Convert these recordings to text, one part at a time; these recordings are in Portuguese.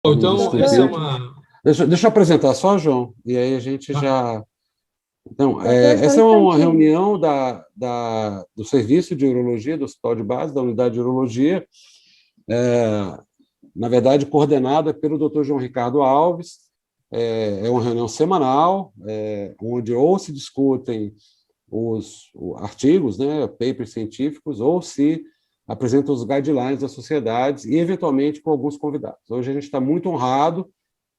Então, Então, essa é uma... Deixa eu apresentar só, João, e aí a gente Tá. já... Então, Doutor, essa só é um uma instantinho. reunião do Serviço de Urologia do Hospital de Base, da Unidade de Urologia, na verdade, coordenada pelo Dr. João Ricardo Alves. É uma reunião semanal, onde ou se discutem os artigos, né, papers científicos, ou se apresentam os guidelines das sociedades e, eventualmente, com alguns convidados. Hoje a gente está muito honrado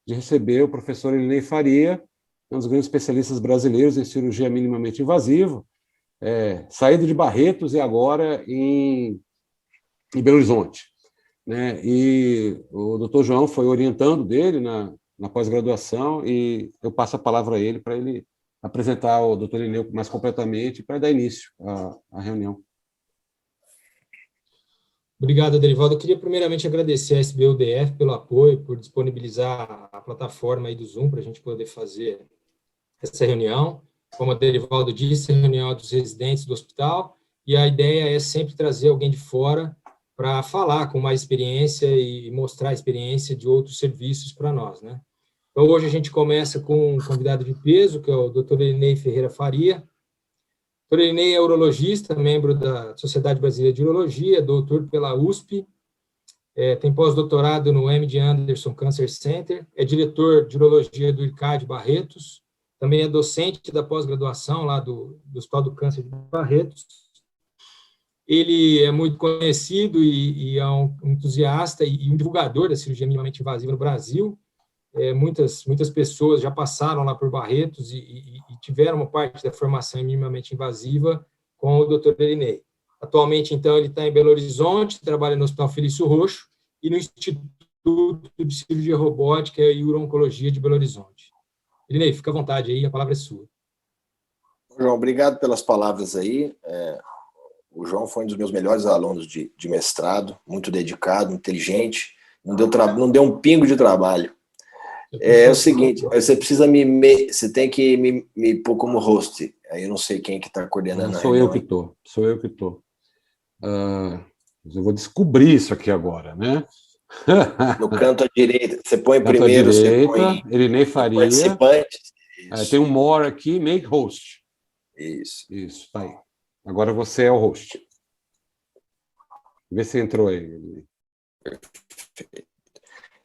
de receber o professor Elinei Faria, um dos grandes especialistas brasileiros em cirurgia minimamente invasiva, saído de Barretos e agora em Belo Horizonte, né? E o doutor João foi orientando dele na pós-graduação, e eu passo a palavra a ele para ele apresentar o doutor Elinei mais completamente para dar início à reunião. Obrigado, Derivaldo. Eu queria primeiramente agradecer a SBUDF pelo apoio, por disponibilizar a plataforma aí do Zoom para a gente poder fazer essa reunião. Como o Derivaldo disse, a reunião é dos residentes do hospital, e a ideia é sempre trazer alguém de fora para falar com mais experiência e mostrar a experiência de outros serviços para nós, né? Então, hoje a gente começa com um convidado de peso, que é o Dr. Elinei Ferreira Faria. O Dr. Elinei é urologista, membro da Sociedade Brasileira de Urologia, doutor pela USP, tem pós-doutorado no MD Anderson Cancer Center, é diretor de urologia do IRCAD Barretos, também é docente da pós-graduação lá do Hospital do Câncer de Barretos. Ele é muito conhecido e é um entusiasta e um divulgador da cirurgia minimamente invasiva no Brasil. Muitas pessoas já passaram lá por Barretos e tiveram uma parte da formação minimamente invasiva com o Dr. Elinei. Atualmente, então, ele está em Belo Horizonte, trabalha no Hospital Felício Roxo e no Instituto de Cirurgia Robótica e Uro-Oncologia de Belo Horizonte. Elinei, fica à vontade aí, a palavra é sua. João, obrigado pelas palavras aí. O João foi um dos meus melhores alunos de mestrado, muito dedicado, inteligente, não deu um pingo de trabalho. É o seguinte, você precisa você tem que me pôr como host. Aí eu não sei quem que está coordenando a reunião. Sou eu que estou. Eu vou descobrir isso aqui agora, né? No canto à direita, você põe canto primeiro, à direita, você põe Elinei Faria. participantes. Tem um more aqui, make host. Isso, tá aí. Agora você é o host. Vê se entrou aí. Perfeito.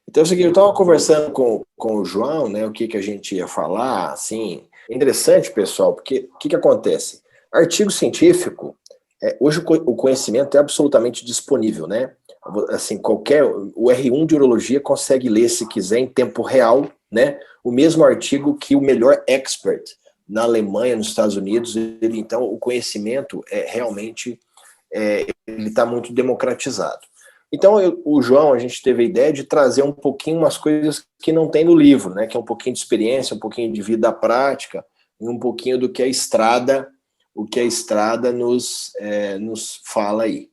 Então, é o seguinte, eu estava conversando com o João, né, o que a gente ia falar, assim, é interessante, pessoal, porque o que acontece? Artigo científico, hoje o conhecimento é absolutamente disponível, né? Assim, o R1 de urologia consegue ler, se quiser, em tempo real, né? O mesmo artigo que o melhor expert na Alemanha, nos Estados Unidos, então o conhecimento realmente ele está muito democratizado. Então, o João, a gente teve a ideia de trazer um pouquinho umas coisas que não tem no livro, né? Que é um pouquinho de experiência, um pouquinho de vida prática, e um pouquinho do que a estrada, nos fala aí.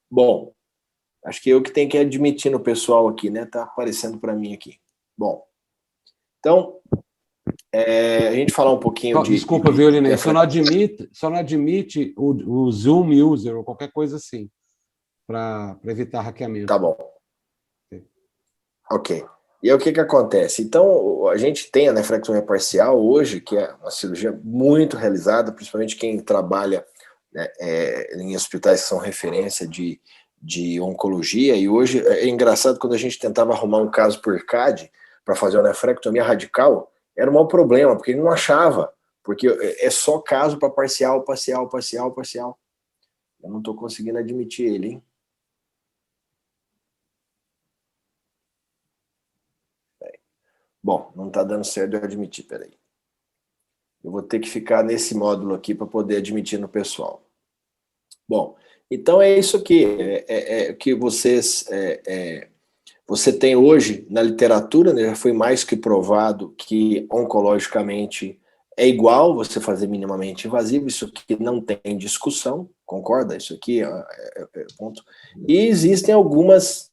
Bom, acho que eu que tenho que admitir no pessoal aqui, né? Tá aparecendo para mim aqui. Bom, então, a gente falar um pouquinho Desculpa, viu, Elinei? Só não admite o Zoom user ou qualquer coisa assim, para evitar hackeamento. Tá bom. Ok. E aí o que acontece? Então, a gente tem a nefrectomia parcial hoje, que é uma cirurgia muito realizada, principalmente quem trabalha, né, em hospitais que são referência de oncologia, e hoje é engraçado, quando a gente tentava arrumar um caso por IRCAD para fazer uma nefrectomia radical, era um mau problema, porque ele não achava, porque é só caso para parcial. Eu não estou conseguindo admitir ele, hein? Bom, não está dando certo eu admitir, peraí. Eu vou ter que ficar nesse módulo aqui para poder admitir no pessoal. Bom, então é isso aqui, que você tem hoje na literatura, né, já foi mais que provado que oncologicamente é igual você fazer minimamente invasivo, isso aqui não tem discussão, concorda? Isso aqui é ponto. E existem alguns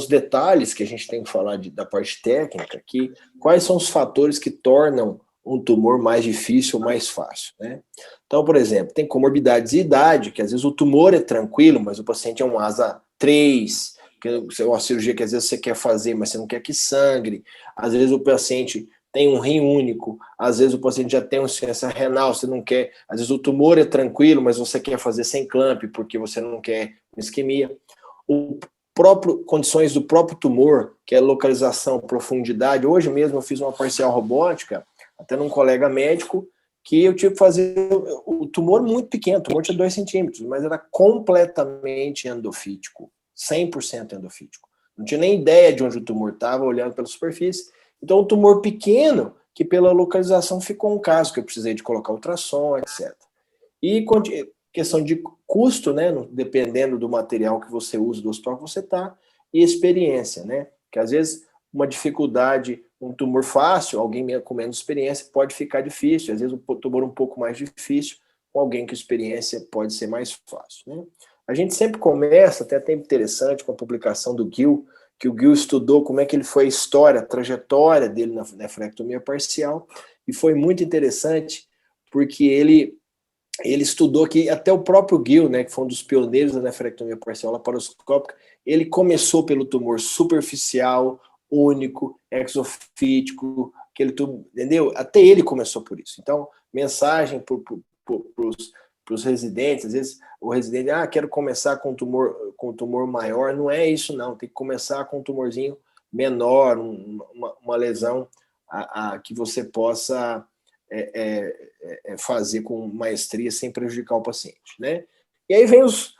detalhes que a gente tem que falar da parte técnica, que quais são os fatores que tornam um tumor mais difícil ou mais fácil, né? Então, por exemplo, tem comorbidades e idade, que às vezes o tumor é tranquilo, mas o paciente é um ASA 3, que é uma cirurgia que às vezes você quer fazer, mas você não quer que sangre. Às vezes o paciente tem um rim único, às vezes o paciente já tem uma insuficiência renal, você não quer, às vezes o tumor é tranquilo, mas você quer fazer sem clamp, porque você não quer isquemia. O próprio, condições do próprio tumor, que é localização, profundidade. Hoje mesmo eu fiz uma parcial robótica, até num colega médico, que eu tive que fazer o tumor muito pequeno, o tumor tinha 2 centímetros, mas era completamente endofítico, 100% endofítico. Não tinha nem ideia de onde o tumor estava, olhando pela superfície. Então, um tumor pequeno, que pela localização ficou um caso, que eu precisei de colocar ultrassom, etc. E questão de custo, né, dependendo do material que você usa, do hospital que você está, e experiência, né, que às vezes uma dificuldade, um tumor fácil, alguém com menos experiência pode ficar difícil, às vezes um tumor um pouco mais difícil, com alguém com experiência pode ser mais fácil, né. A gente sempre começa, até interessante, com a publicação do Gil, que o Gil estudou como é que ele foi a história, a trajetória dele na nefrectomia parcial, e foi muito interessante, porque ele estudou que até o próprio Gil, né, que foi um dos pioneiros da nefrectomia parcial laparoscópica, ele começou pelo tumor superficial, único, exofítico, aquele tumor, entendeu? Até ele começou por isso. Então, mensagem para os residentes, às vezes o residente, quero começar com tumor maior, não é isso não, tem que começar com um tumorzinho menor, uma lesão que você possa fazer com maestria sem prejudicar o paciente, né? E aí vem os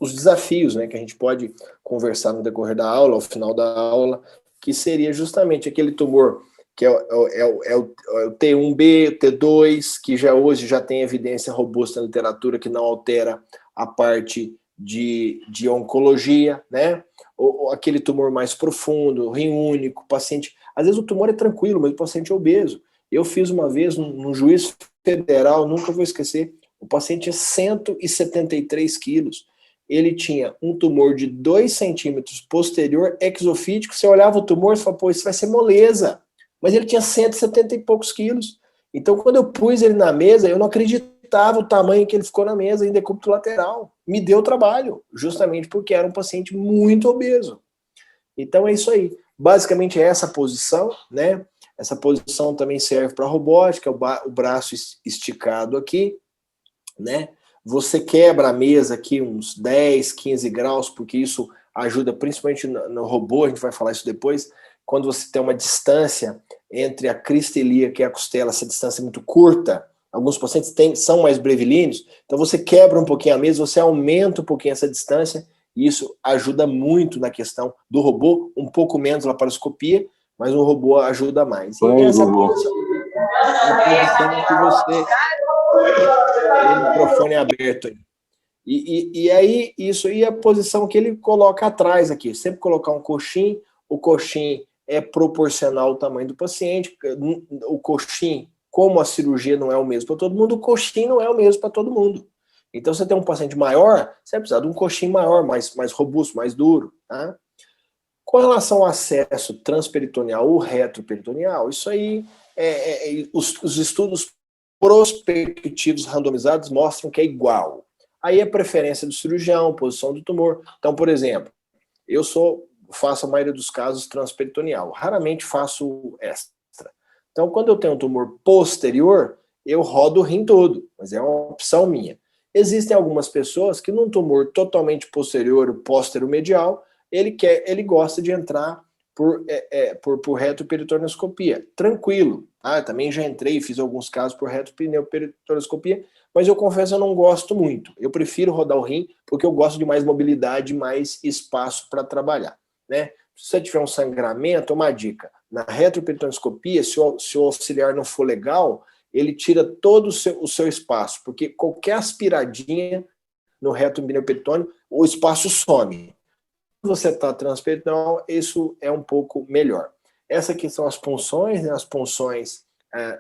desafios, né, que a gente pode conversar no decorrer da aula, ao final da aula, que seria justamente aquele tumor que é o T1B, T2, que hoje já tem evidência robusta na literatura que não altera a parte de oncologia, né? Ou aquele tumor mais profundo, rim único, paciente. Às vezes o tumor é tranquilo, mas o paciente é obeso. Eu fiz uma vez num juiz federal, nunca vou esquecer, o paciente tinha 173 quilos. Ele tinha um tumor de 2 centímetros posterior, exofítico. Você olhava o tumor e falava, pô, isso vai ser moleza. Mas ele tinha 170 e poucos quilos. Então, quando eu pus ele na mesa, eu não acreditava o tamanho que ele ficou na mesa em decúbito lateral. Me deu trabalho, justamente porque era um paciente muito obeso. Então, é isso aí. Basicamente, é essa posição, né? Essa posição também serve para robótica, o braço esticado aqui, né? Você quebra a mesa aqui uns 10, 15 graus, porque isso ajuda principalmente no robô, a gente vai falar isso depois, quando você tem uma distância entre a crista ilíaca e a costela, essa distância é muito curta, alguns pacientes são mais brevilíneos, então você quebra um pouquinho a mesa, você aumenta um pouquinho essa distância, e isso ajuda muito na questão do robô, um pouco menos laparoscopia, mas o robô ajuda mais. E essa é a posição que você... O microfone é aberto aí. E aí, isso aí é a posição que ele coloca atrás aqui. Sempre colocar um coxim, o coxim é proporcional ao tamanho do paciente. O coxim, como a cirurgia não é o mesmo para todo mundo, o coxim não é o mesmo para todo mundo. Então, você tem um paciente maior, você vai precisar de um coxim maior, mais robusto, mais duro. Tá? Com relação ao acesso transperitoneal ou retroperitoneal, isso aí, os estudos prospectivos randomizados mostram que é igual. Aí é preferência do cirurgião, posição do tumor. Então, por exemplo, eu faço a maioria dos casos transperitoneal, raramente faço extra. Então, quando eu tenho um tumor posterior, eu rodo o rim todo, mas é uma opção minha. Existem algumas pessoas que num tumor totalmente posterior, póstero-medial, ele gosta de entrar por retroperitoneoscopia. Tranquilo. Também já entrei e fiz alguns casos por retroperitoneoscopia, mas eu confesso eu não gosto muito. Eu prefiro rodar o rim porque eu gosto de mais mobilidade, mais espaço para trabalhar. Né? Se você tiver um sangramento, uma dica. Na retroperitoneoscopia, se o auxiliar não for legal, ele tira todo o seu espaço, porque qualquer aspiradinha no retroperitônio, o espaço some. Você está transperitoneal, isso é um pouco melhor. Essa aqui são as punções, né? As punções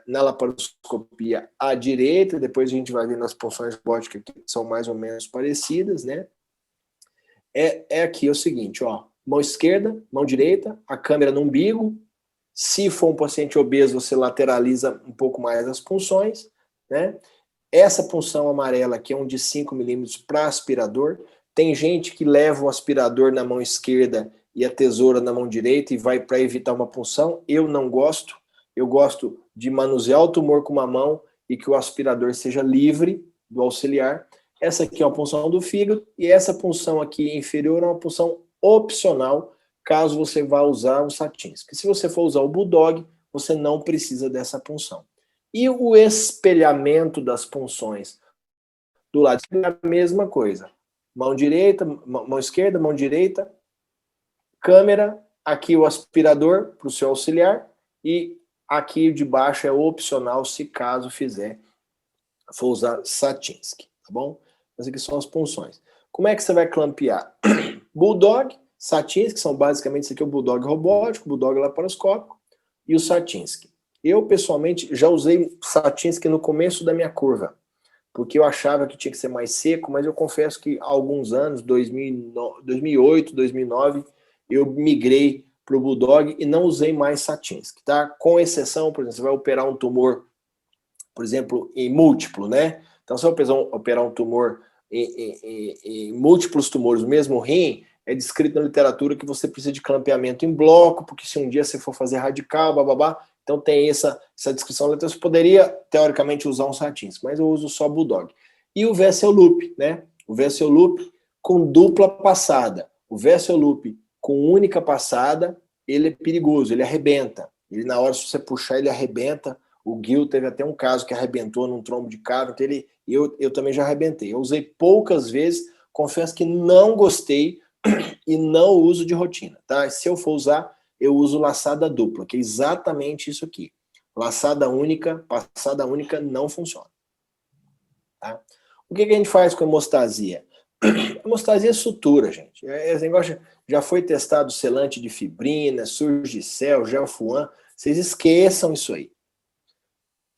na laparoscopia à direita, depois a gente vai ver nas punções robóticas que são mais ou menos parecidas, né? Aqui o seguinte, ó, mão esquerda, mão direita, a câmera no umbigo. Se for um paciente obeso, você lateraliza um pouco mais as punções, né? Essa punção amarela aqui é um de 5 milímetros para aspirador. Tem gente que leva o aspirador na mão esquerda e a tesoura na mão direita e vai para evitar uma punção. Eu não gosto. Eu gosto de manusear o tumor com uma mão e que o aspirador seja livre do auxiliar. Essa aqui é uma punção do fígado e essa punção aqui inferior é uma punção opcional, caso você vá usar o Satinsky. Se você for usar o Bulldog, você não precisa dessa punção. E o espelhamento das punções do lado esquerdo é a mesma coisa. Mão direita, mão esquerda, mão direita, câmera, aqui o aspirador para o seu auxiliar e aqui de baixo é opcional se caso for usar Satinsky, tá bom? Essas aqui são as punções. Como é que você vai clampear? Bulldog, Satinsky, são basicamente isso aqui, o Bulldog robótico, o Bulldog laparoscópico e o Satinsky. Eu, pessoalmente, já usei Satinsky no começo da minha curva, porque eu achava que tinha que ser mais seco, mas eu confesso que há alguns anos, 2008, 2009, eu migrei para o Bulldog e não usei mais Satinsky, tá? Com exceção, por exemplo, você vai operar um tumor, por exemplo, em múltiplo, né? Então, se você vai operar um tumor em múltiplos tumores, o mesmo rim, é descrito na literatura que você precisa de clampeamento em bloco, porque se um dia você for fazer radical, bababá, então tem essa descrição. Então você poderia, teoricamente, usar um Satinsky, mas eu uso só Bulldog. E o Vessel Loop, né? O Vessel Loop com dupla passada. O Vessel Loop com única passada, ele é perigoso, ele arrebenta. Ele, na hora, se você puxar, ele arrebenta. O Gil teve até um caso que arrebentou num trombo de cavo, então eu também já arrebentei. Eu usei poucas vezes, confesso que não gostei e não uso de rotina, tá? Se eu for usar, eu uso laçada dupla, que é exatamente isso aqui. Laçada única, passada única não funciona. Tá? O que a gente faz com hemostasia? Hemostasia é sutura, gente. Esse negócio já foi testado selante de fibrina, Surgicel, Gelfuan. Vocês esqueçam isso aí.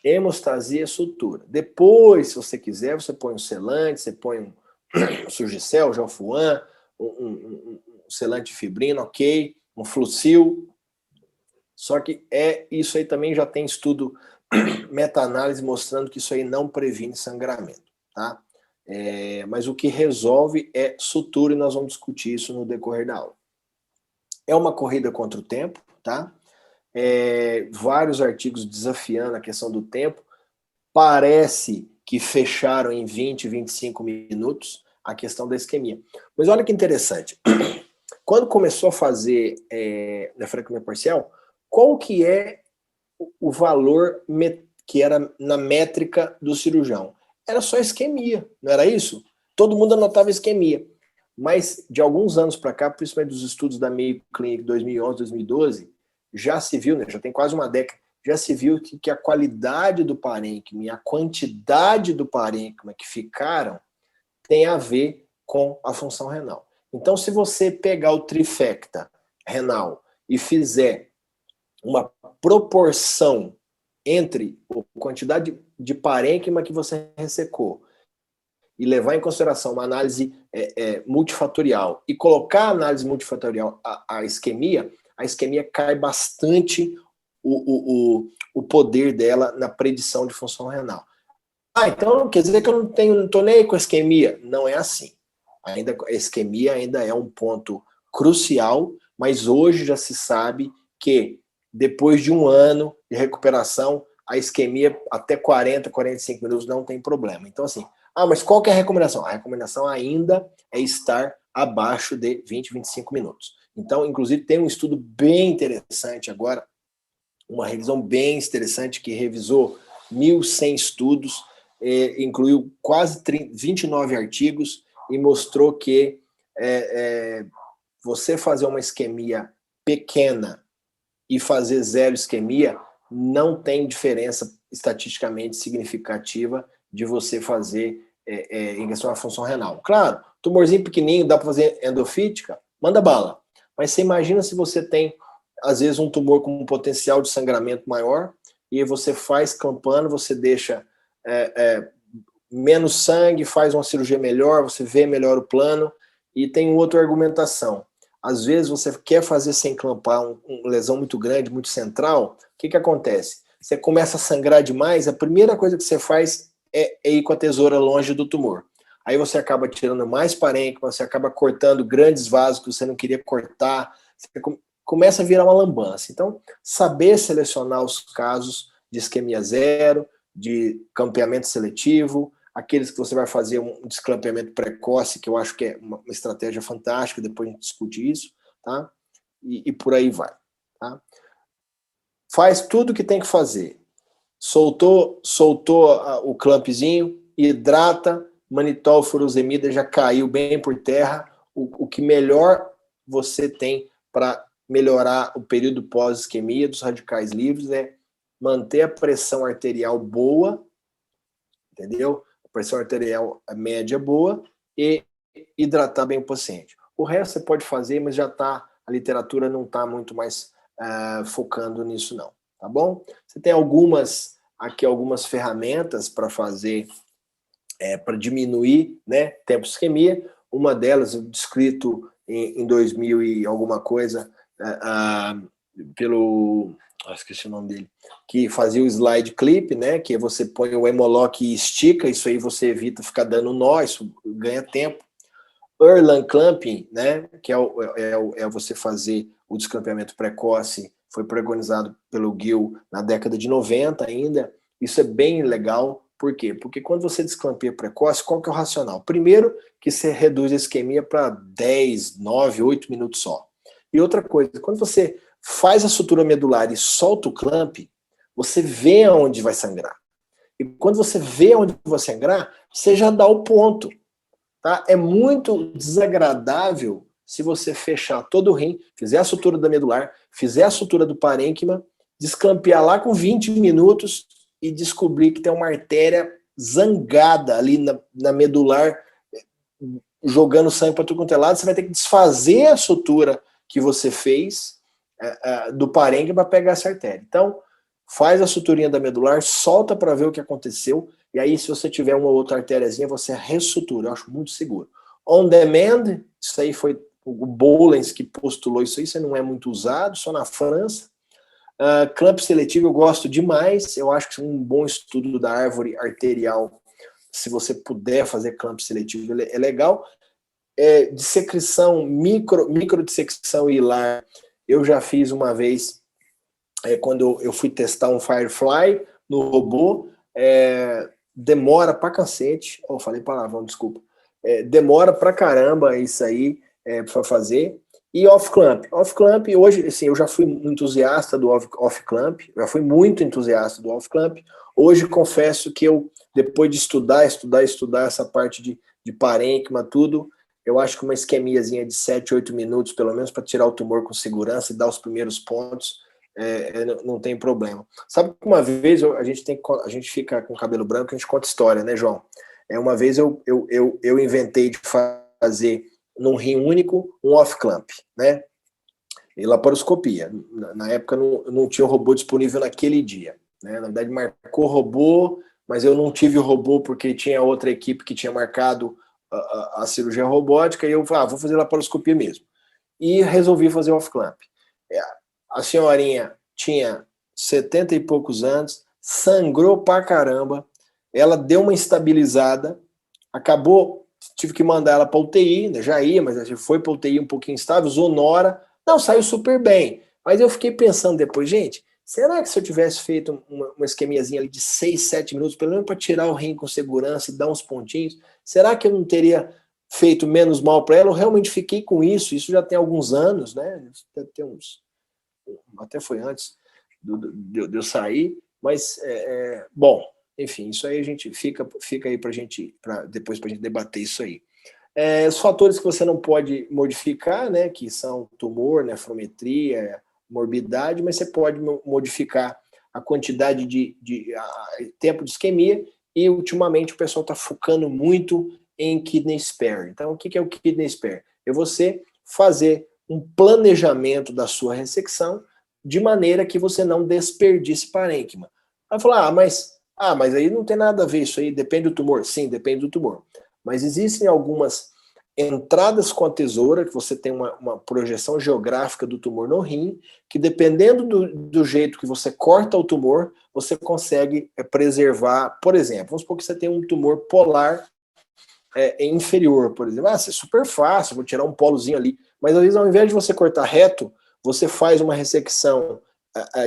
Hemostasia é sutura. Depois, se você quiser, você põe um selante, você põe um Surgicel, Gelfuan, um selante de fibrina, ok, um Flucil. Só que isso aí também já tem estudo, meta-análise mostrando que isso aí não previne sangramento, tá? Mas o que resolve é sutura e nós vamos discutir isso no decorrer da aula. É uma corrida contra o tempo, tá? Vários artigos desafiando a questão do tempo. Parece que fecharam em 20, 25 minutos a questão da isquemia. Mas olha que interessante. Quando começou a fazer nefrectomia parcial, qual que é o valor que era na métrica do cirurgião? Era só isquemia, não era isso? Todo mundo anotava isquemia. Mas de alguns anos para cá, principalmente dos estudos da Mayo Clinic 2011, 2012, já se viu, né, já tem quase uma década, já se viu que a qualidade do parênquima e a quantidade do parênquima que ficaram tem a ver com a função renal. Então, se você pegar o trifecta renal e fizer uma proporção entre a quantidade de parênquima que você ressecou e levar em consideração uma análise multifatorial e colocar a análise multifatorial a isquemia cai bastante o poder dela na predição de função renal. Então quer dizer que eu não estou nem com a isquemia? Não é assim. A isquemia ainda é um ponto crucial, mas hoje já se sabe que depois de um ano de recuperação, a isquemia até 40, 45 minutos não tem problema. Então assim, mas qual que é a recomendação? A recomendação ainda é estar abaixo de 20, 25 minutos. Então, inclusive, tem um estudo bem interessante agora, uma revisão bem interessante que revisou 1.100 estudos, incluiu quase 29 artigos e mostrou que você fazer uma isquemia pequena e fazer zero isquemia não tem diferença estatisticamente significativa de você fazer em questão da função renal. Claro, tumorzinho pequenininho, dá para fazer endofítica, manda bala. Mas você imagina se você tem, às vezes, um tumor com um potencial de sangramento maior, e você faz clampando, você deixa menos sangue, faz uma cirurgia melhor, você vê melhor o plano, e tem outra argumentação. Às vezes você quer fazer sem clampar uma lesão muito grande, muito central, o que acontece? Você começa a sangrar demais, a primeira coisa que você faz é ir com a tesoura longe do tumor. aí você acaba tirando mais parênquima, você acaba cortando grandes vasos que você não queria cortar, você começa a virar uma lambança. Então, saber selecionar os casos de isquemia zero, de clampeamento seletivo, aqueles que você vai fazer um desclampeamento precoce, que eu acho que é uma estratégia fantástica, depois a gente discute isso, tá? E por aí vai, tá? Faz tudo o que tem que fazer. Soltou o clampzinho, hidrata, manitol, furosemida já caiu bem por terra. O que melhor você tem para melhorar o período pós-isquemia dos radicais livres é manter a pressão arterial boa, entendeu? A pressão arterial média boa e hidratar bem o paciente. O resto você pode fazer, mas já tá, a literatura não está muito mais focando nisso não, tá bom? Você tem algumas ferramentas para fazer, para diminuir, né, tempo de isquemia. Uma delas, descrito em 2000 e alguma coisa, pelo... esqueci o nome dele, que fazia o slide clip, né, que você põe o Hemolock e estica, isso aí você evita ficar dando nó, isso ganha tempo. Erlang clamping, né, que é você fazer o descampeamento precoce, foi preconizado pelo Gill na década de 90 ainda. Isso é bem legal. Por quê? Porque quando você desclampeia precoce, qual que é o racional? Primeiro, que você reduz a isquemia para 10, 9, 8 minutos só. E outra coisa, quando você faz a sutura medular e solta o clamp, você vê aonde vai sangrar. E quando você vê onde vai sangrar, você já dá o ponto. Tá? É muito desagradável se você fechar todo o rim, fizer a sutura da medular, fizer a sutura do parênquima, desclampear lá com 20 minutos e descobrir que tem uma artéria zangada ali na medular, jogando sangue para tudo quanto é lado. Você vai ter que desfazer a sutura que você fez do parênquima para pegar essa artéria. Então, faz a suturinha da medular, solta para ver o que aconteceu, e aí se você tiver uma outra artériazinha, você ressutura. Eu acho muito seguro. On demand, isso aí foi o Bollens que postulou isso aí, isso não é muito usado, só na França. Clamp seletivo eu gosto demais, eu acho que um bom estudo da árvore arterial, se você puder fazer clamp seletivo, é legal. Dissecção, micro dissecção hilar, eu já fiz uma vez, quando eu fui testar um Firefly no robô, demora pra cacete, falei palavrão, desculpa, demora pra caramba isso aí pra fazer. E off-clamp, hoje, assim, eu já fui entusiasta do off-clamp, hoje confesso que eu, depois de estudar essa parte de parênquima, tudo, eu acho que uma isquemiazinha de 7, 8 minutos, pelo menos, para tirar o tumor com segurança e dar os primeiros pontos, não tem problema. Sabe que uma vez a gente fica com cabelo branco, a gente conta história, né, João? Uma vez eu inventei de fazer num rim único um off-clamp, né? E laparoscopia. Na época não tinha o robô disponível naquele dia, né? Na verdade marcou o robô, mas eu não tive o robô porque tinha outra equipe que tinha marcado a cirurgia robótica, e eu falei, vou fazer laparoscopia mesmo. E resolvi fazer off-clamp. A senhorinha tinha 70 e poucos anos, sangrou pra caramba, ela deu uma estabilizada, acabou, tive que mandar ela para UTI, né, já ia, mas foi para UTI um pouquinho instável, usou Nora, não, saiu super bem. Mas eu fiquei pensando depois, gente, será que se eu tivesse feito uma isquemiazinha ali de 6, 7 minutos, pelo menos para tirar o rim com segurança e dar uns pontinhos, será que eu não teria feito menos mal para ela? Eu realmente fiquei com isso já tem alguns anos, né? Deve ter até foi antes de eu sair, mas bom, enfim, isso aí a gente fica aí depois para a gente debater isso aí. Os fatores que você não pode modificar, né, que são tumor, nefrometria, morbidade, mas você pode modificar a quantidade de tempo de isquemia, e ultimamente o pessoal está focando muito em kidney spare. Então, o que é o kidney spare? É você fazer um planejamento da sua ressecção de maneira que você não desperdice parênquima. Vai falar, mas aí não tem nada a ver isso aí, depende do tumor. Sim, depende do tumor. Mas existem algumas entradas com a tesoura, que você tem uma projeção geográfica do tumor no rim, que dependendo do jeito que você corta o tumor, você consegue preservar, por exemplo, vamos supor que você tem um tumor polar inferior, por exemplo. Isso é super fácil, vou tirar um polozinho ali. Mas às vezes, ao invés de você cortar reto, você faz uma ressecção,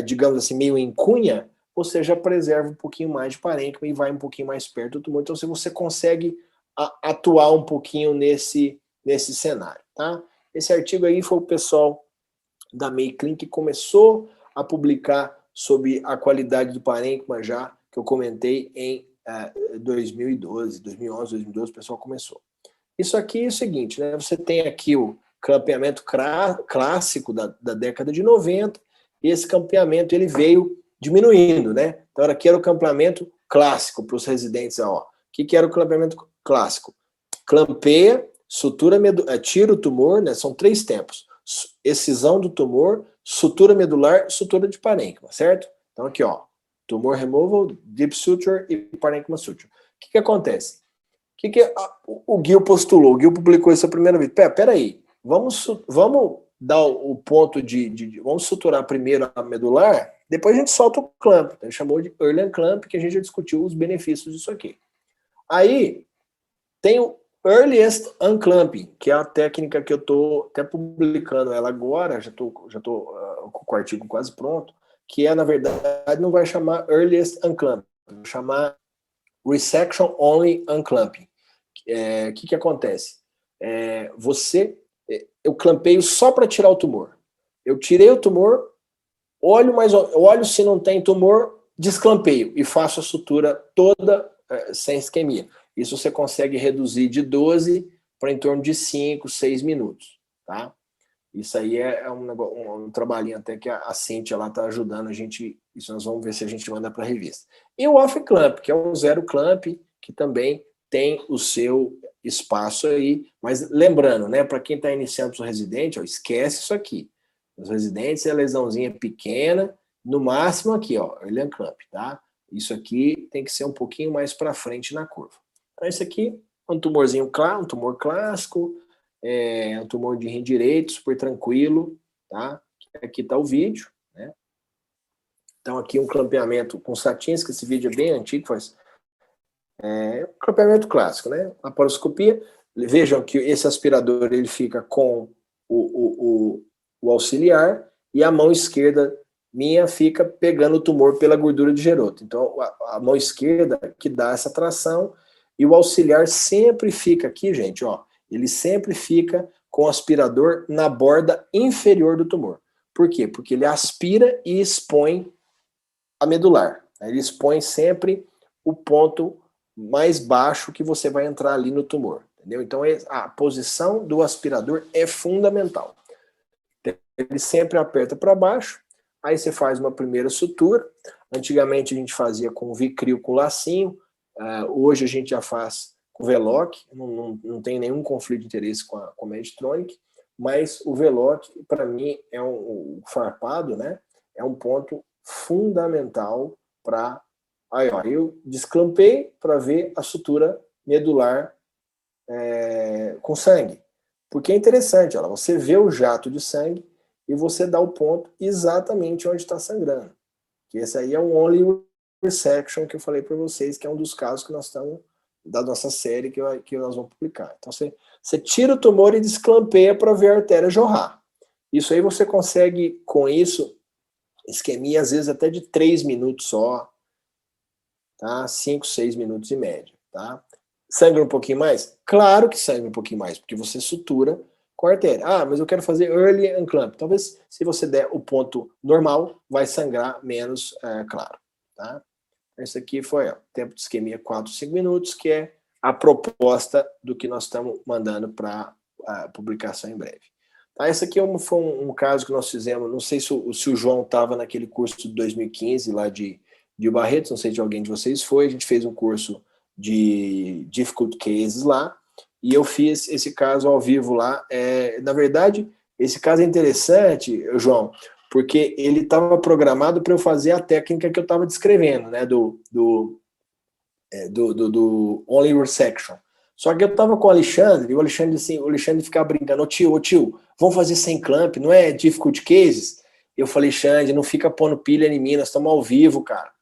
digamos assim, meio em cunha, você já preserva um pouquinho mais de parênquima e vai um pouquinho mais perto do tumor. Então, se você consegue atuar um pouquinho nesse cenário, tá? Esse artigo aí foi o pessoal da Mayclin que começou a publicar sobre a qualidade do parênquima já, que eu comentei em 2011, 2012, o pessoal começou. Isso aqui é o seguinte, né? Você tem aqui o campeamento clássico da década de 90, e esse campeamento ele veio diminuindo, né? Então, aqui era o campeamento clássico para os residentes. Ó. O que era o campeamento clássico? Clampeia, sutura medular, tira o tumor, né? São 3 tempos. Excisão do tumor, sutura medular, sutura de parênquima, certo? Então, aqui, ó, tumor removal, deep suture e parênquima suture. O que acontece? O que o Gil postulou? O Gil publicou isso a primeira vez. Peraí, vamos dar o ponto vamos suturar primeiro a medular, depois a gente solta o clamp. Ele chamou de early unclamp, que a gente já discutiu os benefícios disso aqui. Aí, tem o earliest unclamping, que é a técnica que eu estou até publicando ela agora, já tô com o artigo quase pronto, que na verdade, não vai chamar earliest unclamping, vai chamar resection only unclamping. O que acontece? Eu clampeio só para tirar o tumor. Eu tirei o tumor, olho se não tem tumor, desclampeio e faço a sutura toda sem isquemia. Isso você consegue reduzir de 12 para em torno de 5, 6 minutos, tá? Isso aí é um trabalhinho até que a Cíntia lá está ajudando a gente. Isso nós vamos ver se a gente manda para a revista. E o off-clamp, que é o zero clamp, que também tem o seu espaço aí. Mas lembrando, né, para quem está iniciando o residente, ó, esquece isso aqui. Os residentes é lesãozinha pequena, no máximo aqui, ó, early unclamp, tá? Isso aqui tem que ser um pouquinho mais para frente na curva. Então, esse aqui é um tumorzinho claro, um tumor clássico, um tumor de rim direito, super tranquilo, tá? Aqui está o vídeo, né? Então, aqui um clampeamento com statins, que esse vídeo é bem antigo, faz um clampeamento clássico, né? Laparoscopia. Vejam que esse aspirador ele fica com o auxiliar e a mão esquerda minha fica pegando o tumor pela gordura de geroto. Então, a mão esquerda que dá essa tração e o auxiliar sempre fica aqui, gente, ó, ele sempre fica com o aspirador na borda inferior do tumor. Por quê? Porque ele aspira e expõe a medular. Ele expõe sempre o ponto mais baixo que você vai entrar ali no tumor. Entendeu? Então, a posição do aspirador é fundamental. Ele sempre aperta para baixo, aí você faz uma primeira sutura. Antigamente a gente fazia com Vicryl com lacinho, hoje a gente já faz com Veloc, não tem nenhum conflito de interesse com a Medtronic, mas o Veloc, para mim, o farpado, né? É um ponto fundamental para... Aí, ó, eu desclampei para ver a sutura medular com sangue. Porque é interessante, ó, você vê o jato de sangue e você dá o ponto exatamente onde está sangrando. Que esse aí é um only resection que eu falei para vocês, que é um dos casos que nós estamos da nossa série que nós vamos publicar. Então você tira o tumor e desclampeia para ver a artéria jorrar. Isso aí você consegue, com isso, isquemia às vezes até de 3 minutos só, tá? 5, 6 minutos em média, tá? Sangra um pouquinho mais? Claro que sangra um pouquinho mais, porque você sutura com a artéria. Mas eu quero fazer early unclamp. Talvez, se você der o ponto normal, vai sangrar menos, claro. Tá? Esse aqui foi o tempo de isquemia 4, 5 minutos, que é a proposta do que nós estamos mandando para a publicação em breve. Tá? Esse aqui foi um caso que nós fizemos, não sei se o João estava naquele curso de 2015, lá de Barretos, não sei se alguém de vocês foi, a gente fez um curso de difficult cases lá, e eu fiz esse caso ao vivo lá. Na verdade, esse caso é interessante, João, porque ele estava programado para eu fazer a técnica que eu estava descrevendo, né, do only resection. Só que eu estava com o Alexandre, e o Alexandre ficava brincando, ô tio, vamos fazer sem clamp, não é difficult cases? Eu falei, Xande, não fica pondo pilha em mim, nós estamos ao vivo, cara.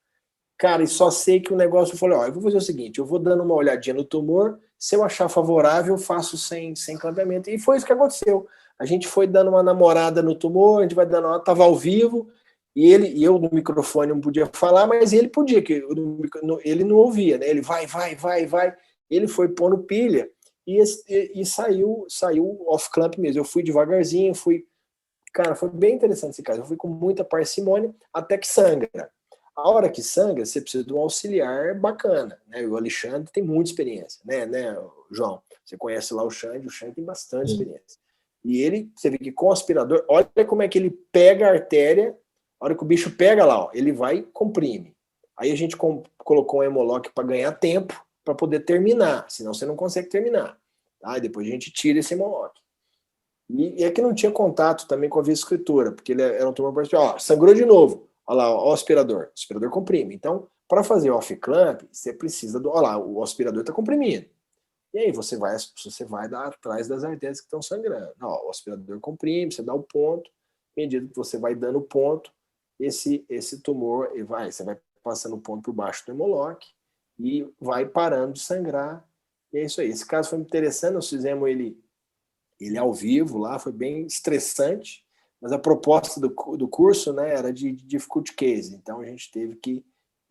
Cara, e só sei que o negócio, eu falei, eu vou fazer o seguinte, eu vou dando uma olhadinha no tumor se eu achar favorável, eu faço sem clampeamento. E foi isso que aconteceu. A gente foi dando uma namorada no tumor, a gente vai dando, estava ao vivo, e eu no microfone não podia falar, mas ele podia, que ele não ouvia, né? Ele vai. Ele foi pondo pilha e saiu off-clamp mesmo. Eu fui devagarzinho, Cara, foi bem interessante esse caso. Eu fui com muita parcimônia até que sangra. A hora que sangra, você precisa de um auxiliar bacana, né? O Alexandre tem muita experiência, né, João? Você conhece lá o Xande tem bastante experiência. E ele, você vê que com o aspirador, olha como é que ele pega a artéria, a hora que o bicho pega lá, ó, ele vai e comprime. Aí a gente colocou um hemolock para ganhar tempo, para poder terminar, senão você não consegue terminar. Tá? E depois a gente tira esse hemolock. E é que não tinha contato também com a via-escritura, porque ele era um tumor parcial. Ó, sangrou de novo. Olha lá, ó, o aspirador. O aspirador comprime. Então, para fazer off-clamp, você precisa do... Olha lá, o aspirador está comprimindo. E aí você vai dar atrás das artérias que estão sangrando. Ó, o aspirador comprime, você dá o ponto. À medida que você vai dando o ponto, esse tumor, você vai passando o ponto por baixo do hemolock e vai parando de sangrar. E é isso aí. Esse caso foi interessante, nós fizemos ele ao vivo lá, foi bem estressante, mas a proposta do curso, né, era de difficult case, então a gente teve que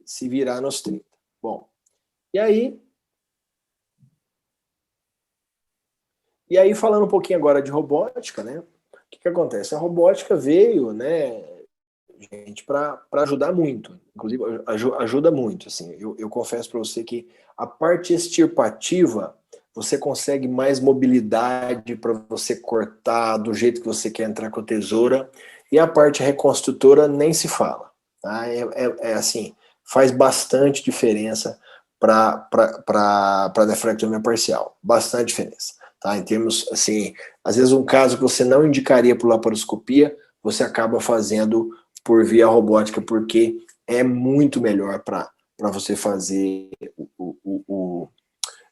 se virar nos 30. Bom, e aí falando um pouquinho agora de robótica, né, o que acontece? A robótica veio, né, gente, para ajudar muito, inclusive ajuda muito, assim, eu confesso para você que a parte extirpativa, você consegue mais mobilidade para você cortar do jeito que você quer entrar com a tesoura, e a parte reconstrutora nem se fala, tá? É assim, faz bastante diferença para a nefrectomia parcial, bastante diferença, tá? Em termos, assim, às vezes um caso que você não indicaria por laparoscopia, você acaba fazendo por via robótica, porque é muito melhor para você fazer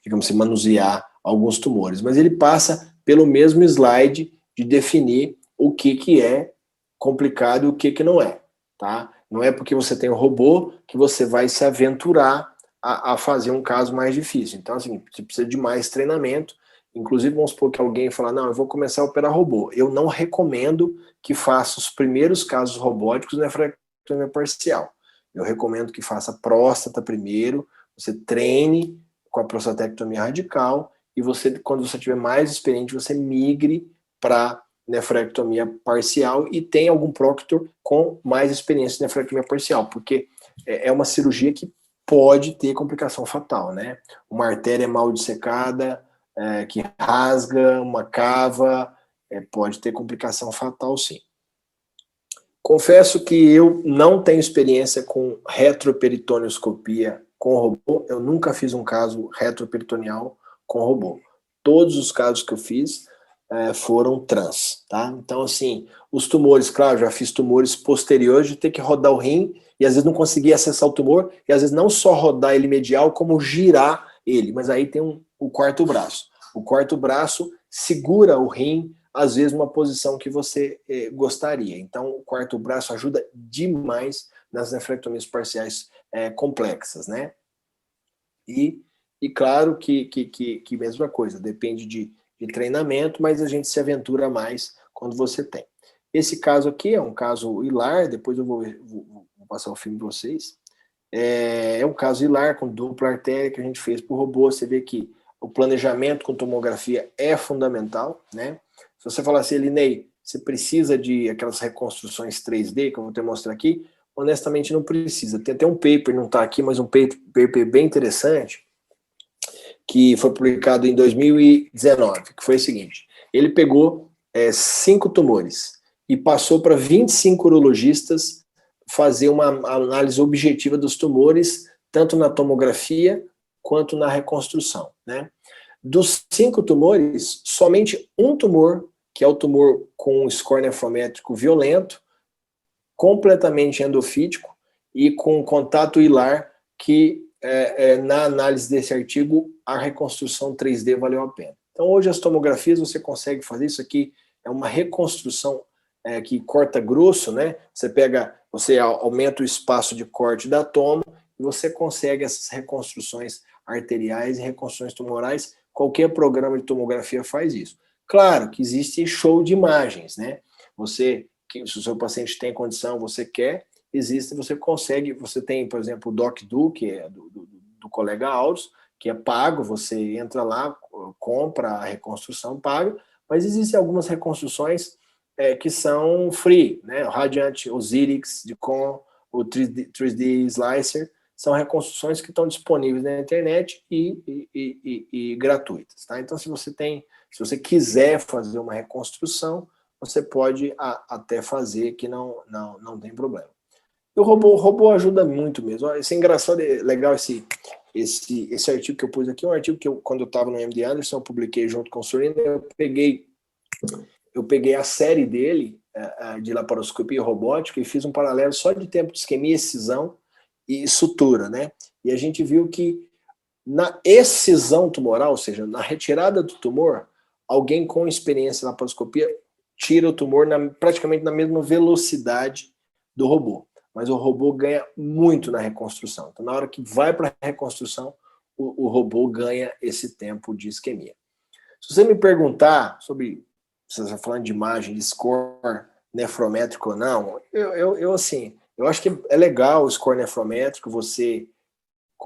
digamos assim, manusear alguns tumores. Mas ele passa pelo mesmo slide de definir o que é complicado e o que não é, tá? Não é porque você tem um robô que você vai se aventurar a fazer um caso mais difícil. Então, assim, você precisa de mais treinamento. Inclusive, vamos supor que alguém fala, não, eu vou começar a operar robô. Eu não recomendo que faça os primeiros casos robóticos na nefrectomia parcial. Eu recomendo que faça próstata primeiro, você treine com a prostatectomia radical, e você, quando você tiver mais experiente, você migre para nefrectomia parcial e tem algum proctor com mais experiência em nefrectomia parcial, porque é uma cirurgia que pode ter complicação fatal, né? Uma artéria mal dissecada, que rasga, uma cava, pode ter complicação fatal, sim. Confesso que eu não tenho experiência com retroperitonioscopia com robô, eu nunca fiz um caso retroperitoneal com robô. Todos os casos que eu fiz foram trans, tá? Então, assim, os tumores, claro, já fiz tumores posteriores de ter que rodar o rim e às vezes não conseguir acessar o tumor, e às vezes não só rodar ele medial, como girar ele, mas aí tem o quarto braço. O quarto braço segura o rim, às vezes, numa posição que você gostaria. Então, o quarto braço ajuda demais nas nefrectomias parciais complexas, né? E claro que mesma coisa, depende de treinamento, mas a gente se aventura mais quando você tem. Esse caso aqui é um caso hilar, depois eu vou passar o filme para vocês. É um caso hilar com dupla artéria que a gente fez por robô. Você vê que o planejamento com tomografia é fundamental, né? Se você falar assim, Elinei, você precisa de aquelas reconstruções 3D, que eu vou te mostrar aqui, honestamente não precisa. Tem até um paper, não está aqui, mas um paper bem interessante, que foi publicado em 2019, que foi o seguinte, ele pegou 5 tumores e passou para 25 urologistas fazer uma análise objetiva dos tumores, tanto na tomografia quanto na reconstrução, né? Dos 5 tumores, somente um tumor, que é o tumor com score nefrométrico violento, completamente endofítico e com contato hilar, que na análise desse artigo, a reconstrução 3D valeu a pena. Então, hoje as tomografias você consegue fazer isso aqui, é uma reconstrução que corta grosso, né? Você aumenta o espaço de corte da toma e você consegue essas reconstruções arteriais e reconstruções tumorais qualquer programa de tomografia faz isso. Claro que existe show de imagens, né? Se o seu paciente tem condição, você quer, você consegue, você tem, por exemplo, o DocDo, que é do colega Aldos, que é pago, você entra lá, compra a reconstrução, paga, mas existem algumas reconstruções que são free, né? O Radiant, o Zirix, Dicom, o 3D Slicer, são reconstruções que estão disponíveis na internet e gratuitas, tá? Então, se você quiser fazer uma reconstrução, você pode até fazer, que não tem problema. E o robô ajuda muito mesmo. Isso é engraçado, é legal esse artigo que eu pus aqui, um artigo que quando eu estava no MD Anderson, eu publiquei junto com o Sorina, eu peguei a série dele, de laparoscopia robótica, e fiz um paralelo só de tempo de isquemia, excisão e sutura, né? E a gente viu que na excisão tumoral, ou seja, na retirada do tumor, alguém com experiência em laparoscopia tira o tumor praticamente na mesma velocidade do robô. Mas o robô ganha muito na reconstrução. Então, na hora que vai para a reconstrução, o robô ganha esse tempo de isquemia. Se você me perguntar sobre, se você está falando de imagem, de score nefrométrico ou não, eu acho que é legal o score nefrométrico, por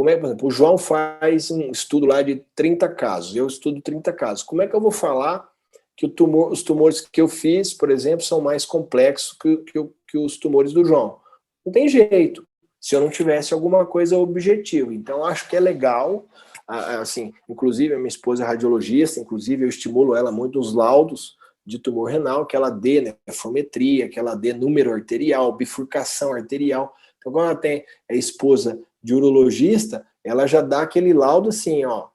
exemplo, o João faz um estudo lá de 30 casos, eu estudo 30 casos. Como é que eu vou falar que os tumores que eu fiz, por exemplo, são mais complexos que os tumores do João? Não tem jeito, se eu não tivesse alguma coisa objetiva. Então, acho que é legal, assim, inclusive a minha esposa é radiologista, inclusive eu estimulo ela muito nos laudos de tumor renal, que ela dê nefrometria, que ela dê número arterial, bifurcação arterial. Então, quando ela é esposa de urologista, ela já dá aquele laudo assim, ó.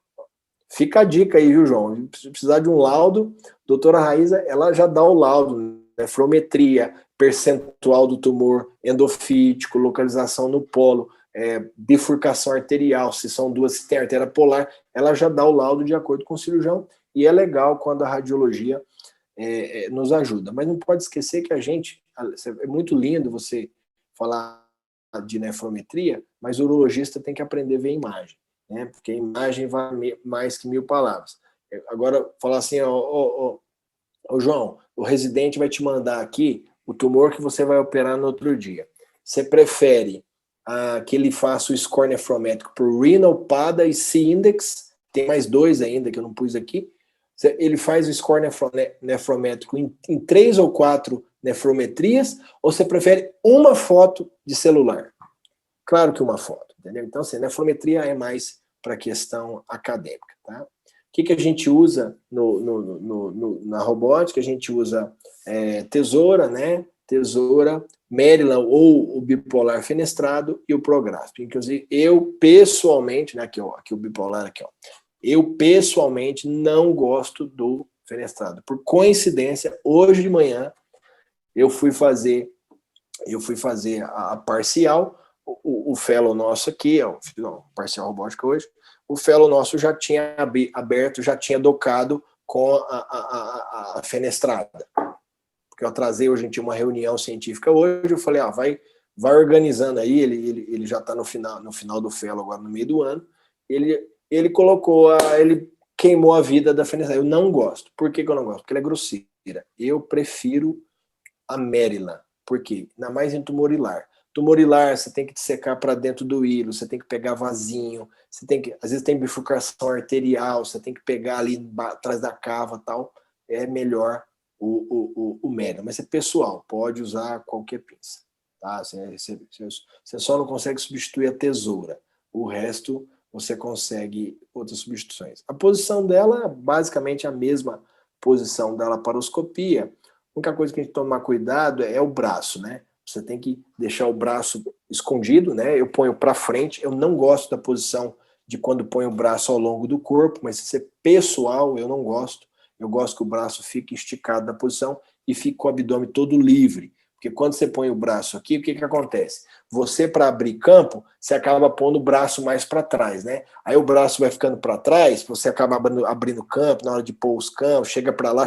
Fica a dica aí, viu, João? Se precisar de um laudo, doutora Raíza, ela já dá o laudo, nefrometria, percentual do tumor endofítico, localização no polo, bifurcação arterial, se são duas, se tem artéria polar, ela já dá o laudo de acordo com o cirurgião, e é legal quando a radiologia nos ajuda. Mas não pode esquecer que é muito lindo você falar de nefrometria, mas o urologista tem que aprender a ver imagem, né? Porque a imagem vale mais que 1000 palavras. Agora, falar assim, ô João, o residente vai te mandar aqui o tumor que você vai operar no outro dia. Você prefere que ele faça o score nefrométrico por renal, PADA e C-index, tem mais 2 ainda que eu não pus aqui, ele faz o score nefrométrico em 3 ou 4 nefrometrias, ou você prefere uma foto de celular? Claro que uma foto, entendeu? Então, assim, nefrometria é mais para questão acadêmica, tá? O que a gente usa na robótica? A gente usa tesoura, né? Tesoura, Maryland ou o bipolar fenestrado e o Prograsp. Inclusive, eu pessoalmente, né? Aqui o bipolar aqui, ó. Eu pessoalmente não gosto do fenestrado. Por coincidência, hoje de manhã eu fui fazer a parcial. O fellow nosso aqui, parcial robótica hoje, o fellow nosso já tinha aberto, já tinha docado com a fenestrada. Porque eu atrasei, hoje a gente tinha uma reunião científica hoje, eu falei, vai organizando aí, ele já está no final do fellow agora, no meio do ano, ele colocou, ele queimou a vida da fenestrada. Eu não gosto. Por que eu não gosto? Porque ela é grosseira. Eu prefiro a Maryland. Por quê? Ainda mais em tumor hilar. Tumor hilar, você tem que secar para dentro do hilo, você tem que pegar vasinho, às vezes tem bifurcação arterial, você tem que pegar ali atrás da cava e tal. É melhor o Maryland. Mas é pessoal, pode usar qualquer pinça. Tá? Você só não consegue substituir a tesoura. O resto você consegue outras substituições. A posição dela é basicamente a mesma posição da laparoscopia. A única coisa que a gente tem que tomar cuidado é o braço, né? Você tem que deixar o braço escondido, né? Eu ponho para frente. Eu não gosto da posição de quando põe o braço ao longo do corpo, mas se é pessoal, eu não gosto. Eu gosto que o braço fique esticado na posição e fique com o abdômen todo livre. Porque quando você põe o braço aqui, o que acontece? Você, para abrir campo, você acaba pondo o braço mais para trás, né? Aí o braço vai ficando para trás, você acaba abrindo campo, na hora de pôr os campos, chega para lá,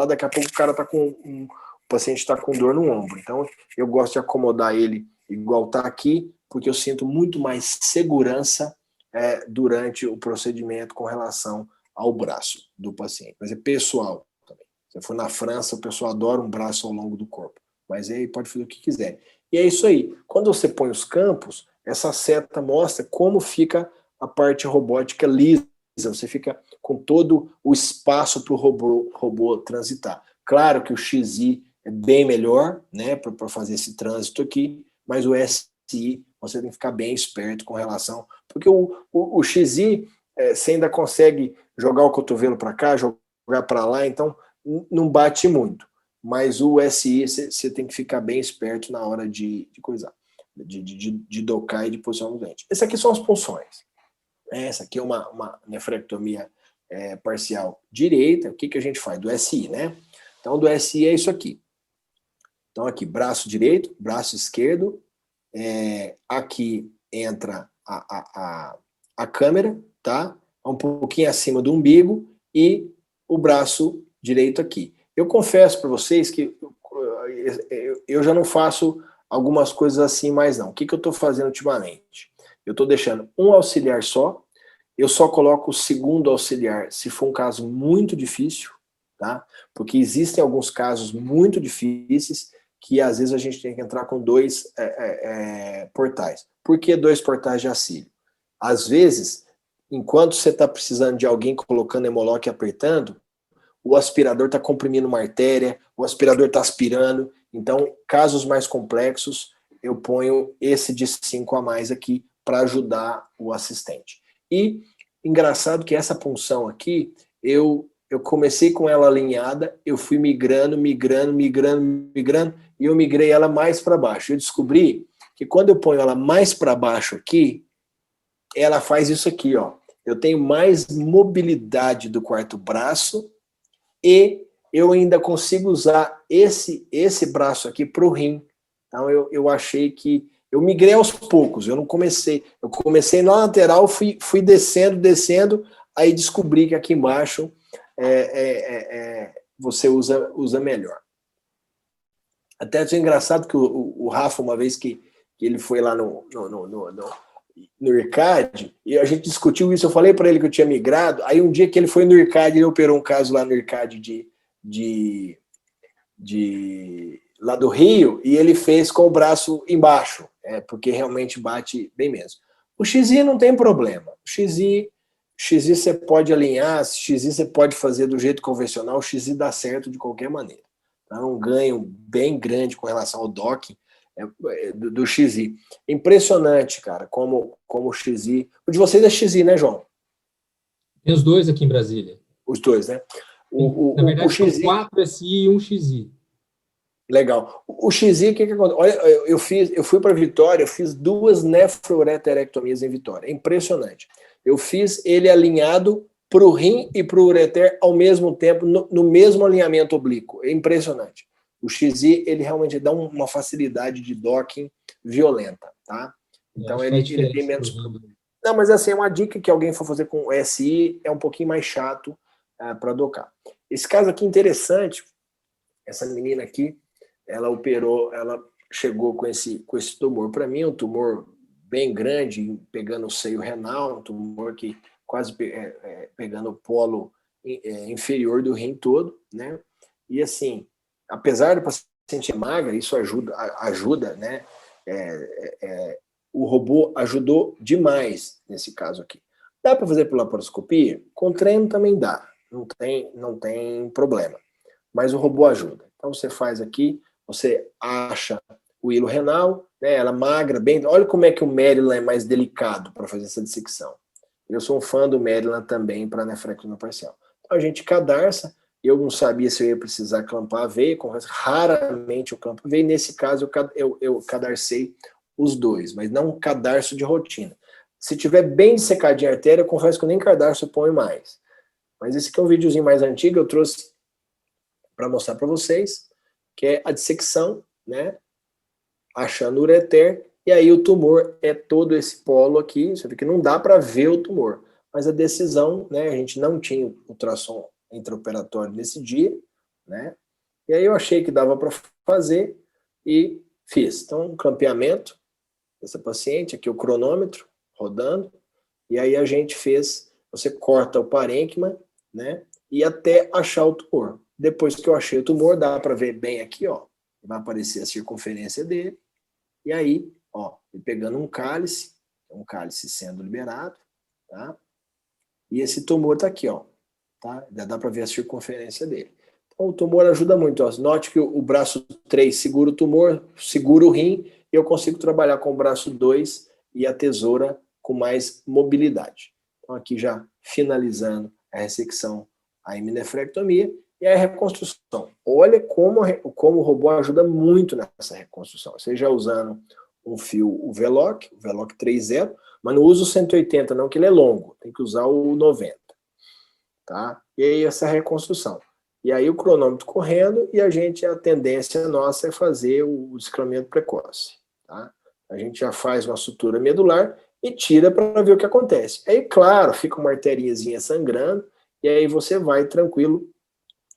daqui a pouco o paciente está com dor no ombro. Então, eu gosto de acomodar ele igual está aqui, porque eu sinto muito mais segurança durante o procedimento com relação ao braço do paciente, mas é pessoal também. Se for na França, o pessoal adora um braço ao longo do corpo, mas aí pode fazer o que quiser. E é isso aí. Quando você põe os campos, essa seta mostra como fica a parte robótica lisa, você fica com todo o espaço para o robô transitar. Claro que o XY é bem melhor, né, para fazer esse trânsito aqui, mas o SI você tem que ficar bem esperto com relação, porque o XY você ainda consegue jogar o cotovelo para cá, jogar para lá, então não bate muito. Mas o SI você tem que ficar bem esperto na hora de coisar, de docar e de posicionar o dente. Essas aqui são as punções. Essa aqui é uma nefrectomia parcial direita. O que a gente faz? Do SI, né? Então, do SI é isso aqui. Então, aqui, braço direito, braço esquerdo. Aqui entra a câmera, tá? Um pouquinho acima do umbigo e o braço direito aqui. Eu confesso para vocês que eu já não faço algumas coisas assim mais não. O que eu estou fazendo ultimamente? Eu estou deixando um auxiliar só, eu só coloco o segundo auxiliar se for um caso muito difícil, tá? Porque existem alguns casos muito difíceis que às vezes a gente tem que entrar com 2 portais. Por que 2 portais de auxílio? Às vezes, enquanto você está precisando de alguém colocando hemolock e apertando, o aspirador está comprimindo uma artéria, o aspirador está aspirando. Então, casos mais complexos, eu ponho esse de 5 a mais aqui para ajudar o assistente. E, engraçado que essa punção aqui, eu comecei com ela alinhada, eu fui migrando, e eu migrei ela mais para baixo. Eu descobri que quando eu ponho ela mais para baixo aqui, ela faz isso aqui, ó. Eu tenho mais mobilidade do quarto braço e eu ainda consigo usar esse braço aqui para o rim. Então, eu achei que... Eu migrei aos poucos, eu não comecei... Eu comecei na lateral, fui descendo, aí descobri que aqui embaixo você usa melhor. Até achei engraçado que o Rafa, uma vez que ele foi lá no IRCAD, e a gente discutiu isso, eu falei para ele que eu tinha migrado, aí um dia que ele foi no IRCAD, ele operou um caso lá no IRCAD lá do Rio, e ele fez com o braço embaixo, porque realmente bate bem mesmo. O XI não tem problema, o XI você pode alinhar, o XI você pode fazer do jeito convencional, o XI dá certo de qualquer maneira. Então, um ganho bem grande com relação ao docking do XI. Impressionante, cara, como o XI... O de vocês é XI, né, João? Tem os 2 aqui em Brasília. Os 2, né? Na verdade, o XI... são 4 SI e um XI. Legal. O XI, o que acontece? Olha, eu fui para Vitória, eu fiz 2 nefroureterectomias em Vitória. É impressionante. Eu fiz ele alinhado para o rim e para o ureter ao mesmo tempo, no mesmo alinhamento oblíquo. É impressionante. O XI, ele realmente dá uma facilidade de docking violenta, tá? Então, ele tem menos problema. Não, mas assim, é uma dica que alguém for fazer com SI, é um pouquinho mais chato para docar. Esse caso aqui interessante, essa menina aqui, ela operou, ela chegou com esse tumor. Para mim, um tumor bem grande, pegando o seio renal, um tumor que quase pegando o polo inferior do rim todo, né? E assim, apesar do paciente ser magra, isso ajuda, né? O robô ajudou demais nesse caso aqui. Dá para fazer por laparoscopia? Com treino também dá, não tem problema. Mas o robô ajuda. Então você faz aqui, você acha o hilo renal, né? Ela magra bem. Olha como é que o Maryland é mais delicado para fazer essa dissecção. Eu sou um fã do Maryland também para nefrectomia parcial. Então a gente cadarça. Eu não sabia se eu ia precisar clampar a veia, raramente eu clampo a veia. Nesse caso, eu cadarcei os 2, mas não um cadarço de rotina. Se tiver bem secadinha a artéria, eu confesso que eu nem cadarço eu ponho mais. Mas esse aqui é um videozinho mais antigo, eu trouxe para mostrar para vocês, que é a dissecção, né? Achando o ureter, e aí o tumor é todo esse polo aqui, você vê que não dá para ver o tumor. Mas a decisão, né? A gente não tinha ultrassom intraoperatório nesse dia, né? E aí eu achei que dava para fazer e fiz. Então, um clampeamento dessa paciente, aqui o cronômetro rodando, e aí a gente fez você corta o parênquima, né? E até achar o tumor. Depois que eu achei o tumor, dá para ver bem aqui, ó. Vai aparecer a circunferência dele. E aí, ó, pegando um cálice sendo liberado, tá? E esse tumor tá aqui, ó. Tá? Já dá para ver a circunferência dele. Então, o tumor ajuda muito. Ó. Note que o braço 3 segura o tumor, segura o rim, e eu consigo trabalhar com o braço 2 e a tesoura com mais mobilidade. Então, aqui já finalizando a ressecção, a heminefrectomia e a reconstrução. Olha como o robô ajuda muito nessa reconstrução. Seja usando um fio, o Veloc 3.0, mas não usa o 180 não, que ele é longo. Tem que usar o 90. Tá? E aí essa reconstrução. E aí o cronômetro correndo e a tendência nossa é fazer o desclamamento precoce. Tá? A gente já faz uma sutura medular e tira para ver o que acontece. Aí, claro, fica uma arteriazinha sangrando e aí você vai tranquilo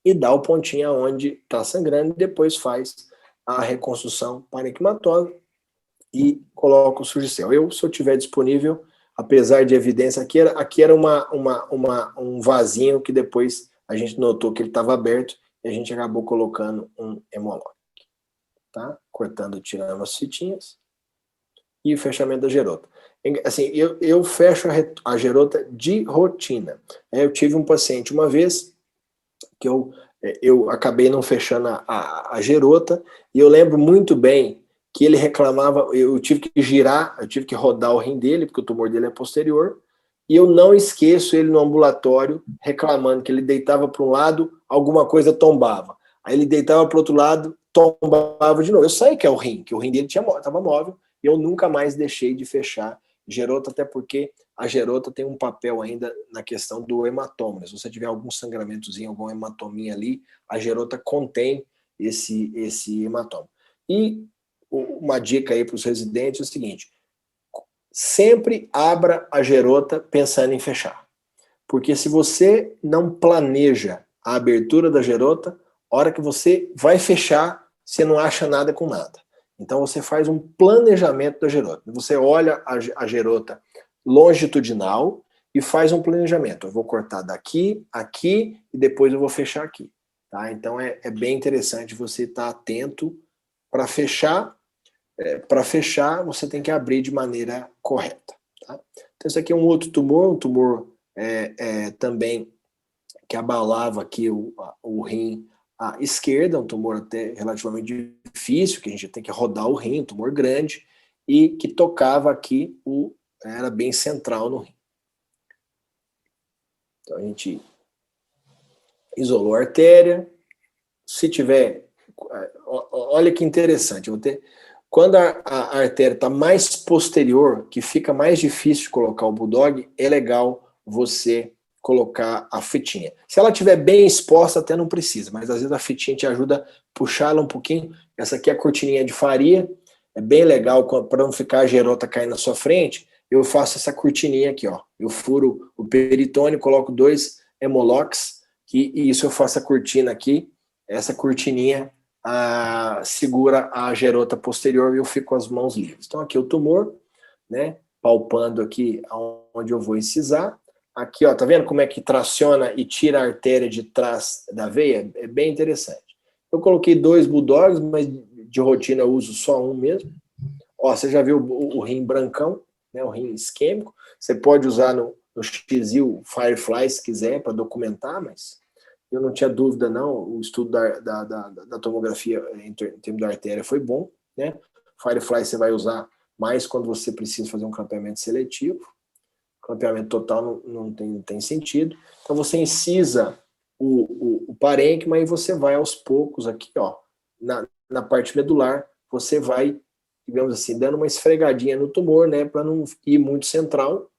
e dá o pontinho onde está sangrando e depois faz a reconstrução parenquimatosa e coloca o Surgicel. Se eu tiver disponível, apesar de evidência, aqui era um vasinho que depois a gente notou que ele estava aberto e a gente acabou colocando um Hemolock. Tá? Cortando, tirando as fitinhas. E o fechamento da gerota. Assim, eu fecho a gerota de rotina. Eu tive um paciente uma vez que eu acabei não fechando a gerota e eu lembro muito bem que ele reclamava, eu tive que girar, eu tive que rodar o rim dele, porque o tumor dele é posterior, e eu não esqueço ele no ambulatório reclamando que ele deitava para um lado, alguma coisa tombava. Aí ele deitava para o outro lado, tombava de novo. Eu sei que é o rim, que o rim dele estava móvel, e eu nunca mais deixei de fechar gerota, até porque a gerota tem um papel ainda na questão do hematoma. Se você tiver algum sangramentozinho, alguma hematominha ali, a gerota contém esse hematoma. E uma dica aí para os residentes é o seguinte: sempre abra a gerota pensando em fechar. Porque se você não planeja a abertura da gerota, a hora que você vai fechar, você não acha nada com nada. Então você faz um planejamento da gerota. Você olha a gerota longitudinal e faz um planejamento. Eu vou cortar daqui, aqui e depois eu vou fechar aqui. Tá? Então é bem interessante você estar atento para fechar. Para fechar, você tem que abrir de maneira correta. Tá? Então, isso aqui é um outro tumor, um tumor também que abalava aqui o rim à esquerda, um tumor até relativamente difícil, que a gente tem que rodar o rim, um tumor grande, e que tocava aqui, era bem central no rim. Então, a gente isolou a artéria. Se tiver... Olha que interessante, eu vou ter... Quando a artéria está mais posterior, que fica mais difícil de colocar o bulldog, é legal você colocar a fitinha. Se ela estiver bem exposta, até não precisa, mas às vezes a fitinha te ajuda a puxá-la um pouquinho. Essa aqui é a cortininha de faria, é bem legal para não ficar a gerota caindo na sua frente. Eu faço essa cortininha aqui, ó. Eu furo o peritônio, coloco 2 Hemolocks, e isso eu faço a cortina aqui, essa cortininha segura a gerota posterior e eu fico com as mãos livres. Então aqui o tumor, né, palpando aqui onde eu vou incisar. Aqui, ó, tá vendo como é que traciona e tira a artéria de trás da veia? É bem interessante. Eu coloquei 2 bulldogs, mas de rotina eu uso só um mesmo. Ó, você já viu o rim brancão, né, o rim isquêmico. Você pode usar no XIL Firefly se quiser para documentar, mas eu não tinha dúvida, não. O estudo da tomografia em termos da artéria foi bom, né? Firefly você vai usar mais quando você precisa fazer um clampeamento seletivo. Clampeamento total não tem sentido. Então você incisa o parênquima e você vai aos poucos aqui, ó, na parte medular, você vai, digamos assim, dando uma esfregadinha no tumor, né, para não ir muito central.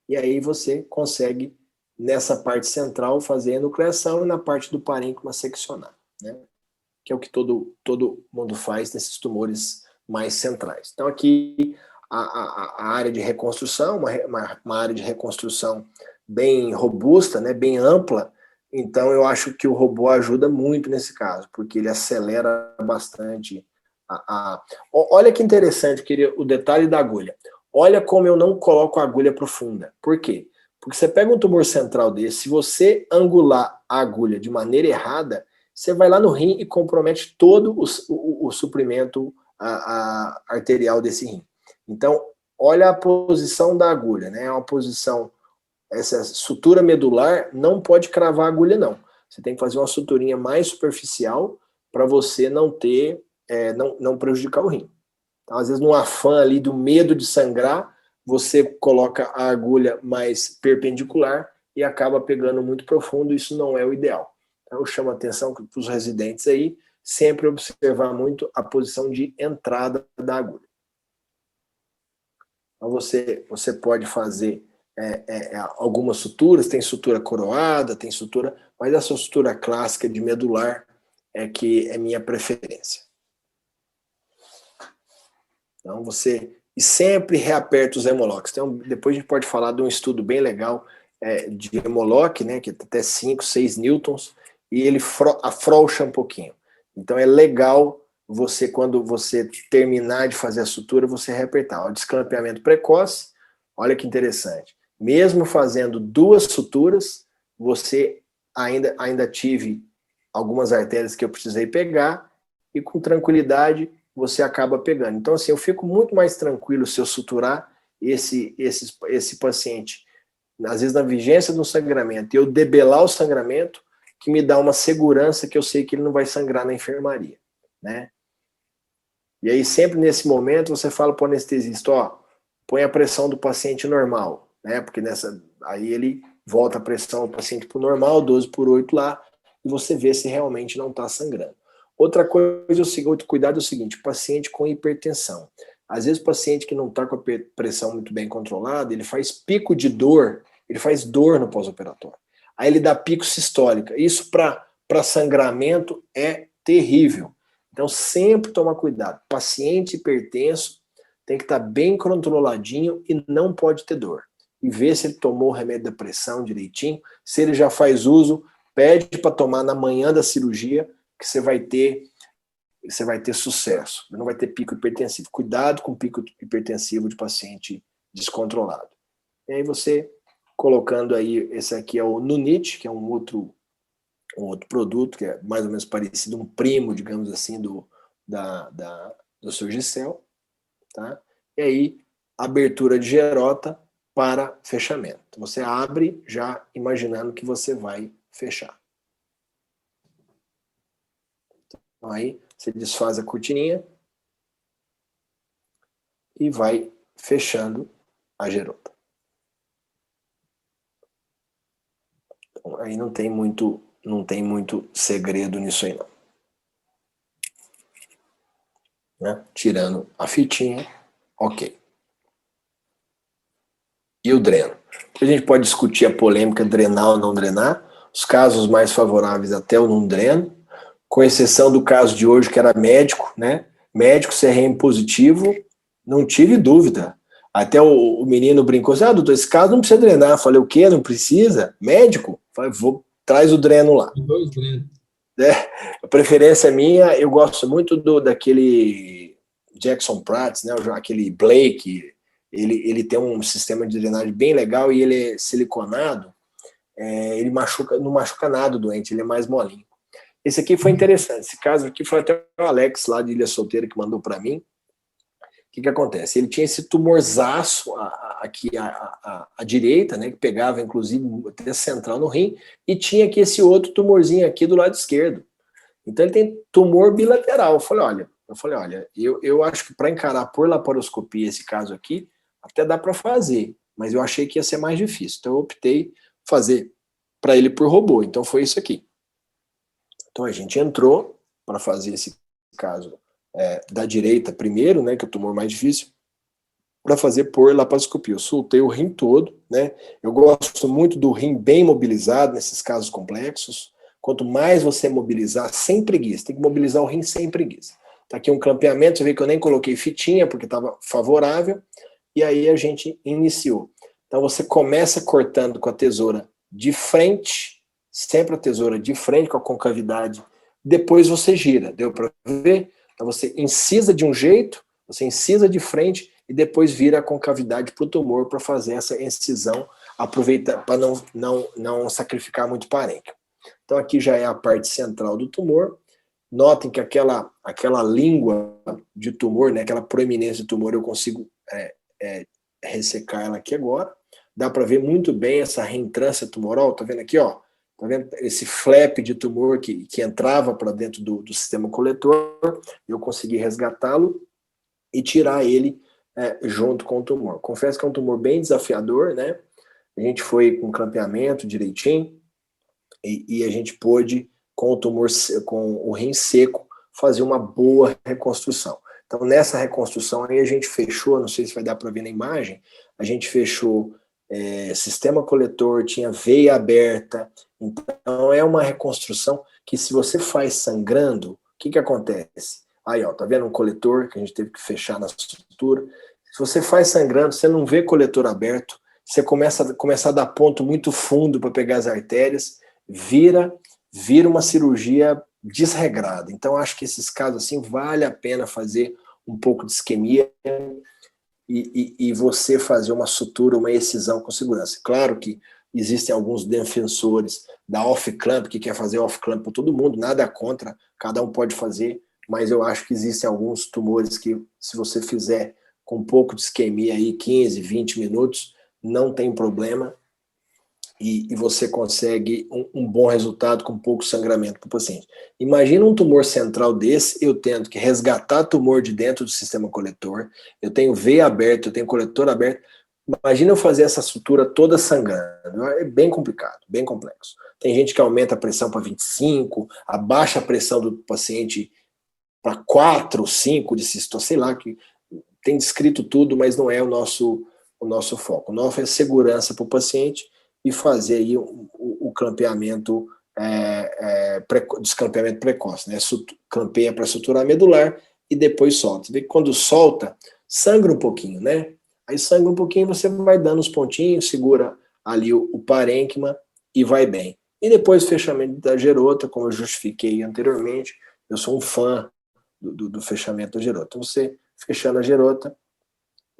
E aí você consegue nessa parte central fazer a nucleação e na parte do parênquima seccionar, né? Que é o que todo mundo faz nesses tumores mais centrais. Então aqui a área de reconstrução, uma área de reconstrução bem robusta, né, bem ampla. Então eu acho que o robô ajuda muito nesse caso, porque ele acelera bastante. Olha que interessante, o detalhe da agulha. Olha como eu não coloco a agulha profunda. Por quê? Porque você pega um tumor central desse, se você angular a agulha de maneira errada, você vai lá no rim e compromete todo o suprimento arterial desse rim. Então, olha a posição da agulha, né? É uma posição, essa sutura medular não pode cravar a agulha, não. Você tem que fazer uma suturinha mais superficial para você não ter, não prejudicar o rim. Então, às vezes, no afã ali do medo de sangrar, você coloca a agulha mais perpendicular e acaba pegando muito profundo, isso não é o ideal. Então, eu chamo a atenção para os residentes aí, sempre observar muito a posição de entrada da agulha. Então, você pode fazer algumas suturas, tem sutura coroada, tem sutura, mas essa sutura clássica de medular é que é minha preferência. Então, e sempre reaperta os hemolocks. Então, depois a gente pode falar de um estudo bem legal de hemolock, né, que é até 5, 6 newtons, e ele afrouxa um pouquinho. Então, é legal você, quando você terminar de fazer a sutura, você reapertar. O desclampeamento precoce, olha que interessante. Mesmo fazendo 2 suturas, você ainda tive algumas artérias que eu precisei pegar, e com tranquilidade você acaba pegando. Então, assim, eu fico muito mais tranquilo se eu suturar esse paciente, às vezes na vigência do sangramento, e eu debelar o sangramento, que me dá uma segurança que eu sei que ele não vai sangrar na enfermaria, né? E aí, sempre nesse momento, você fala para o anestesista, ó, põe a pressão do paciente normal, né? Porque aí ele volta a pressão do paciente para o normal, 12/8 lá, e você vê se realmente não está sangrando. Outra coisa, outro cuidado é o seguinte, paciente com hipertensão. Às vezes o paciente que não está com a pressão muito bem controlada, ele faz pico de dor, ele faz dor no pós-operatório. Aí ele dá pico sistólica. Isso para sangramento é terrível. Então sempre toma cuidado. Paciente hipertenso tem que estar bem controladinho e não pode ter dor. E ver se ele tomou o remédio da pressão direitinho. Se ele já faz uso, pede para tomar na manhã da cirurgia, que você vai ter sucesso. Não vai ter pico hipertensivo. Cuidado com pico hipertensivo de paciente descontrolado. E aí você, colocando aí, esse aqui é o Nunit, que é um outro produto, que é mais ou menos parecido, um primo, digamos assim, do Surgicel, tá? E aí, abertura de gerota para fechamento. Você abre já imaginando que você vai fechar. Então, aí você desfaz a cortininha e vai fechando a gerota. Então, aí não tem muito segredo nisso aí, não. Né? Tirando a fitinha, ok. E o dreno? A gente pode discutir a polêmica drenar ou não drenar. Os casos mais favoráveis até o não dreno, com exceção do caso de hoje, que era médico, né? Médico CRM positivo, não tive dúvida. Até o menino brincou assim, doutor, esse caso não precisa drenar. Eu falei, o quê? Não precisa? Médico? Eu falei, traz o dreno lá. A preferência minha, eu gosto muito daquele Jackson Prats, né? Aquele Blake, ele tem um sistema de drenagem bem legal e ele é siliconado, ele não machuca nada o doente, ele é mais molinho. Esse aqui foi interessante, esse caso aqui foi até o Alex lá de Ilha Solteira que mandou para mim. O que acontece? Ele tinha esse tumorzaço aqui à direita, né, que pegava inclusive até central no rim, e tinha aqui esse outro tumorzinho aqui do lado esquerdo. Então ele tem tumor bilateral. Eu falei, olha, eu acho que para encarar por laparoscopia esse caso aqui, até dá para fazer, mas eu achei que ia ser mais difícil. Então eu optei fazer para ele por robô. Então foi isso aqui. Então a gente entrou para fazer esse caso da direita primeiro, né, que é o tumor mais difícil, para fazer por laparoscopia. Eu soltei o rim todo, né? Eu gosto muito do rim bem mobilizado nesses casos complexos. Quanto mais você mobilizar, sem preguiça, tem que mobilizar o rim sem preguiça. Tá aqui um clampeamento, você vê que eu nem coloquei fitinha porque estava favorável, e aí a gente iniciou. Então você começa cortando com a tesoura de frente, sempre a tesoura de frente com a concavidade, depois você gira, deu para ver? Então você incisa de um jeito, você incisa de frente e depois vira a concavidade para o tumor para fazer essa incisão aproveitar para não sacrificar muito parênquima. Então, aqui já é a parte central do tumor. Notem que aquela língua de tumor, né, aquela proeminência de tumor, eu consigo ressecar ela aqui agora. Dá para ver muito bem essa reentrância tumoral. Tá vendo aqui, ó? Tá vendo esse flap de tumor que entrava para dentro do sistema coletor? Eu consegui resgatá-lo e tirar ele junto com o tumor. Confesso que é um tumor bem desafiador, né? A gente foi com clampeamento direitinho e a gente pôde, com o tumor, com o rim seco, fazer uma boa reconstrução. Então, nessa reconstrução aí a gente fechou, não sei se vai dar para ver na imagem, a gente fechou sistema coletor, tinha veia aberta. Então, é uma reconstrução que, se você faz sangrando, o que acontece? Aí, ó, tá vendo um coletor que a gente teve que fechar na sutura? Se você faz sangrando, você não vê coletor aberto, você começa a dar ponto muito fundo para pegar as artérias, vira uma cirurgia desregrada. Então, acho que esses casos assim vale a pena fazer um pouco de isquemia e você fazer uma sutura, uma excisão com segurança. Claro que existem alguns defensores da off-clamp, que quer fazer off-clamp para todo mundo, nada contra, cada um pode fazer, mas eu acho que existem alguns tumores que, se você fizer com um pouco de isquemia aí, 15, 20 minutos, não tem problema, e você consegue um bom resultado com pouco sangramento para o paciente. Imagina um tumor central desse, eu tendo que resgatar tumor de dentro do sistema coletor, eu tenho veia aberta, eu tenho coletor aberto. Imagina eu fazer essa sutura toda sangrando. É bem complicado, bem complexo. Tem gente que aumenta a pressão para 25, abaixa a pressão do paciente para 4, 5 de sistole, sei lá, que tem descrito tudo, mas não é o nosso foco. O nosso é segurança para o paciente e fazer aí o clampeamento, desclampeamento precoce, né? Clampeia para suturar medular e depois solta. Você vê que quando solta, sangra um pouquinho, né? Aí sangra um pouquinho, você vai dando os pontinhos, segura ali o parênquima e vai bem. E depois fechamento da gerota, como eu justifiquei anteriormente, eu sou um fã do fechamento da gerota. Então, você fechando a gerota,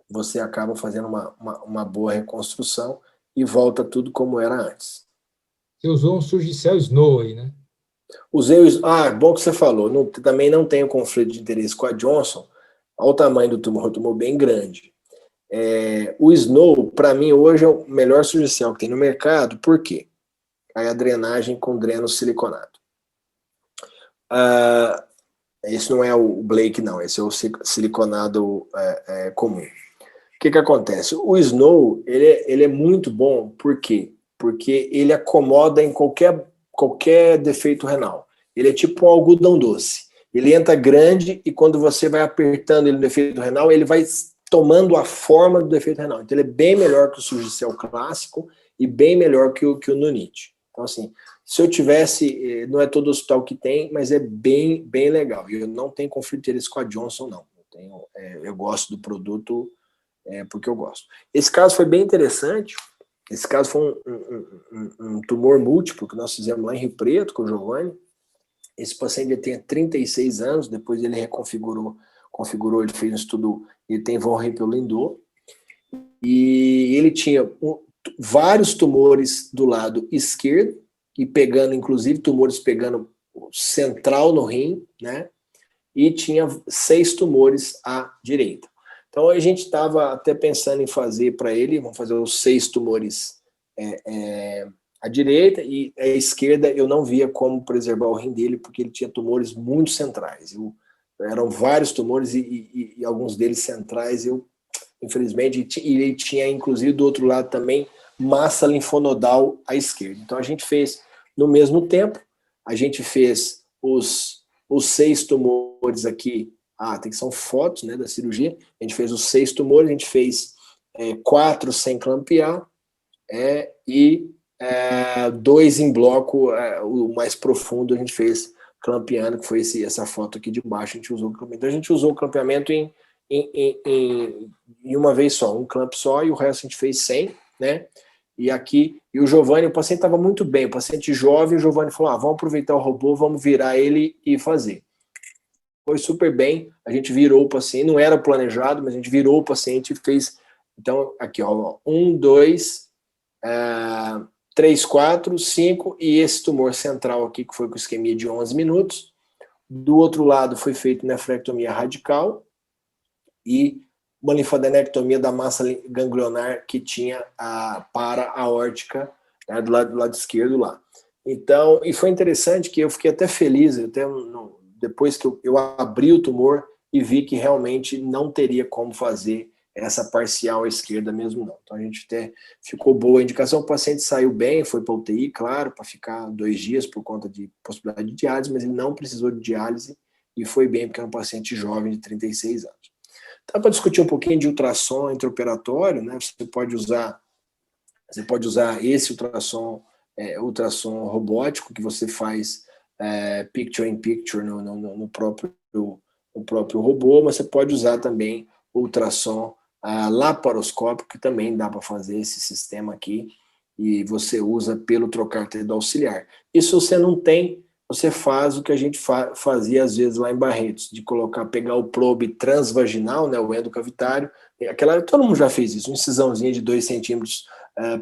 você acaba fazendo uma boa reconstrução e volta tudo como era antes. Você usou um Surgicel Snow aí, né? Usei bom que você falou. Também não tenho conflito de interesse com a Johnson. Olha o tamanho do tumor bem grande. O Snow, para mim, hoje é o melhor Surgicel que tem no mercado. Por quê? Aí a drenagem com dreno siliconado. Esse não é o Blake, não. Esse é o siliconado comum. O que acontece? O Snow, ele é muito bom, por quê? Porque ele acomoda em qualquer defeito renal. Ele é tipo um algodão doce. Ele entra grande e quando você vai apertando ele no defeito renal, ele vai tomando a forma do defeito renal. Então ele é bem melhor que o Surgicel clássico e bem melhor que o Nunit. Então, assim, se eu tivesse, não é todo hospital que tem, mas é bem, bem legal. E eu não tenho conflito de interesse com a Johnson, não. Eu gosto do produto porque eu gosto. Esse caso foi bem interessante. Esse caso foi um tumor múltiplo que nós fizemos lá em Rio Preto com o Giovanni. Esse paciente tem 36 anos, depois ele configurou, ele fez um estudo, ele tem von Hippel-Lindau, e ele tinha vários tumores do lado esquerdo, e inclusive tumores pegando central no rim, né? E tinha 6 tumores à direita. Então, a gente estava até pensando em fazer para ele, vamos fazer os 6 tumores à direita, e à esquerda eu não via como preservar o rim dele, porque ele tinha tumores muito centrais. Eram vários tumores e alguns deles centrais, infelizmente, e ele tinha, inclusive, do outro lado também, massa linfonodal à esquerda. Então, a gente fez, no mesmo tempo, a gente fez os 6 tumores aqui. Tem que são fotos, né, da cirurgia. A gente fez os 6 tumores, a gente fez 4 sem clampear e 2 em bloco, o mais profundo a gente fez clampeando, que foi essa foto aqui de baixo, a gente usou o clampeamento. Então a gente usou o clampeamento em uma vez só, um clamp só, e o resto a gente fez sem, né? E o Giovanni, o paciente estava muito bem, o paciente jovem, o Giovanni falou, vamos aproveitar o robô, vamos virar ele e fazer. Foi super bem, a gente virou o paciente, não era planejado, mas a gente virou o paciente e fez. Então, aqui, ó, 1, 2, 3, 4, 5, e esse tumor central aqui, que foi com isquemia de 11 minutos. Do outro lado, foi feita nefrectomia radical e uma linfadenectomia da massa ganglionar que tinha a para-aórtica, né, do lado esquerdo lá. Então, e foi interessante que eu fiquei até feliz, depois que eu abri o tumor e vi que realmente não teria como fazer essa parcial à esquerda mesmo não. Então a gente até ficou boa a indicação, o paciente saiu bem, foi para UTI, claro, para ficar 2 dias por conta de possibilidade de diálise, mas ele não precisou de diálise e foi bem, porque é um paciente jovem de 36 anos. Então, para discutir um pouquinho de ultrassom intraoperatório, né, você pode usar esse ultrassom robótico, que você faz picture in picture no próprio robô, mas você pode usar também ultrassom laparoscópico, que também dá para fazer esse sistema aqui, e você usa pelo trocar-teto auxiliar. E se você não tem, você faz o que a gente fazia às vezes lá em Barretos, de pegar o probe transvaginal, né, o endocavitário, todo mundo já fez isso, uma incisãozinha de 2 centímetros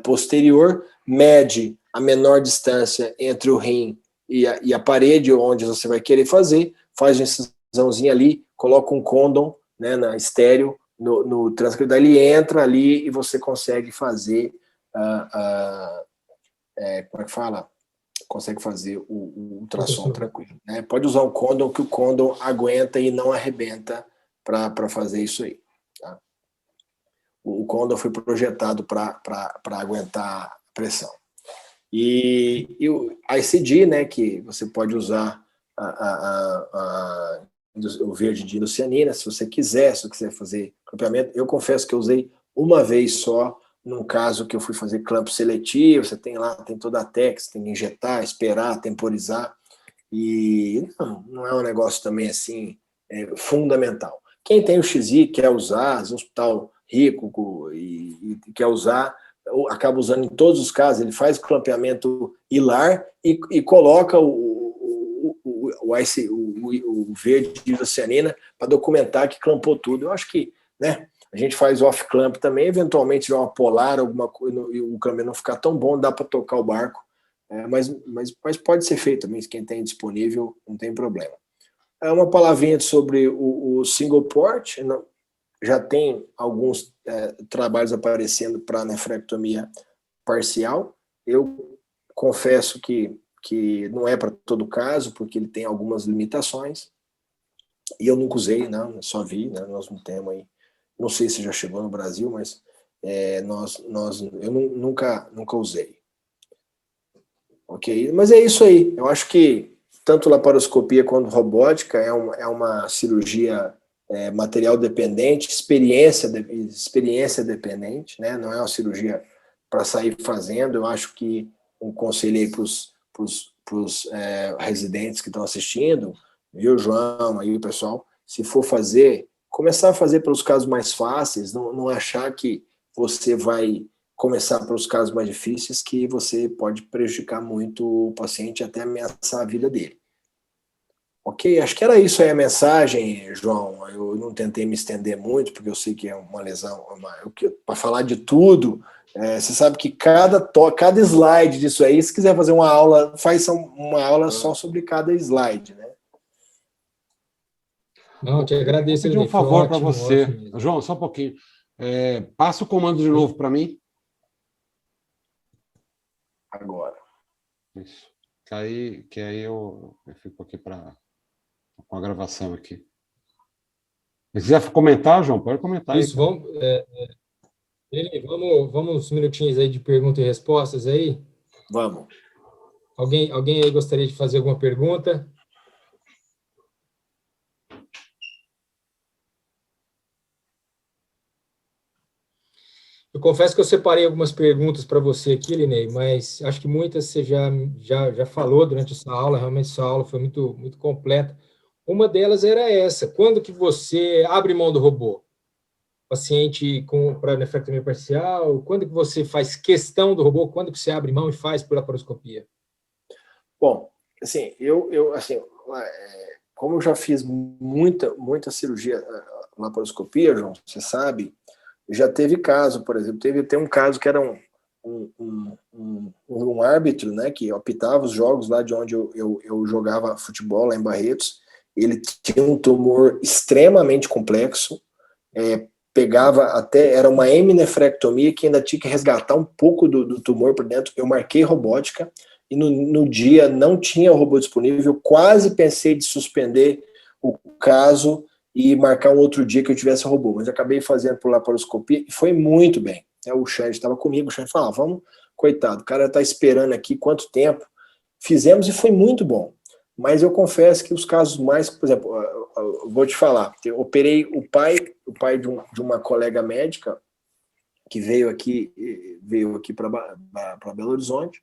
posterior, mede a menor distância entre o rim e a parede onde você vai querer fazer, faz uma incisãozinha ali, coloca um condom, né, na estéreo, no transcritor, ele entra ali e você consegue fazer como é que fala? Consegue fazer o ultrassom tranquilo, né? Pode usar um condom, que o condom aguenta e não arrebenta para fazer isso aí, tá? O condom foi projetado para aguentar a pressão. E o ICD, né, que você pode usar o verde de indocianina, se você quiser fazer clampeamento. Eu confesso que eu usei uma vez só, num caso que eu fui fazer clampo seletivo, você tem toda a técnica, você tem que injetar, esperar, temporizar, e não é um negócio também assim fundamental. Quem tem o XI quer usar, um hospital rico e quer usar, acaba usando em todos os casos, ele faz o clampeamento hilar e coloca o verde de indocianina para documentar que clampou tudo. Eu acho que, né, a gente faz off-clamp também, eventualmente tiver uma polar, alguma coisa, e o câmbio não ficar tão bom, dá para tocar o barco, mas pode ser feito também, quem tem disponível, não tem problema. Uma palavrinha sobre o single port, já tem alguns trabalhos aparecendo para nefrectomia parcial. Eu confesso que não é para todo caso, porque ele tem algumas limitações, e eu nunca usei, não, só vi, né, nós não temos aí. Não sei se já chegou no Brasil, mas eu nunca usei. Ok? Mas é isso aí. Eu acho que tanto laparoscopia quanto robótica é uma cirurgia material dependente, experiência dependente, né? Não é uma cirurgia para sair fazendo. Eu acho que um conselho aí para os residentes que estão assistindo, viu, João, aí o pessoal, se for fazer, começar a fazer pelos casos mais fáceis, não achar que você vai começar pelos casos mais difíceis, que você pode prejudicar muito o paciente, até ameaçar a vida dele. Ok? Acho que era isso aí a mensagem, João. Eu não tentei me estender muito, porque eu sei que é uma lesão, para falar de tudo, você sabe que cada slide disso aí, se quiser fazer uma aula, faz uma aula só sobre cada slide, né? Não, te agradeço. Vou pedir um favor para você. João, só um pouquinho. Passa o comando de novo para mim. Agora. Isso. Que aí eu fico aqui com a gravação aqui. Se quiser comentar, João, pode comentar. Isso, aí, vamos uns minutinhos aí de perguntas e respostas aí? Vamos. Alguém aí gostaria de fazer alguma pergunta? Eu confesso que eu separei algumas perguntas para você aqui, Linei, mas acho que muitas você já falou durante essa aula. Realmente essa aula foi muito, muito completa. Uma delas era essa: quando que você abre mão do robô? Paciente para nefrectomia parcial, quando que você faz questão do robô? Quando que você abre mão e faz por laparoscopia? Bom, assim, como eu já fiz muita cirurgia laparoscopia, João, você sabe, já teve caso, por exemplo, teve até um caso que era um árbitro, né, que apitava os jogos lá de onde eu jogava futebol, lá em Barretos. Ele tinha um tumor extremamente complexo, pegava até, era uma heminefrectomia que ainda tinha que resgatar um pouco do tumor por dentro. Eu marquei robótica e no dia não tinha o robô disponível. Eu quase pensei de suspender o caso e marcar um outro dia que eu tivesse robô, mas acabei fazendo por laparoscopia e foi muito bem. O Xande estava comigo, o Xande falou, vamos, coitado, o cara está esperando aqui quanto tempo. Fizemos e foi muito bom. Mas eu confesso que os casos mais, por exemplo, eu vou te falar, eu operei o pai de uma colega médica que veio aqui para Belo Horizonte,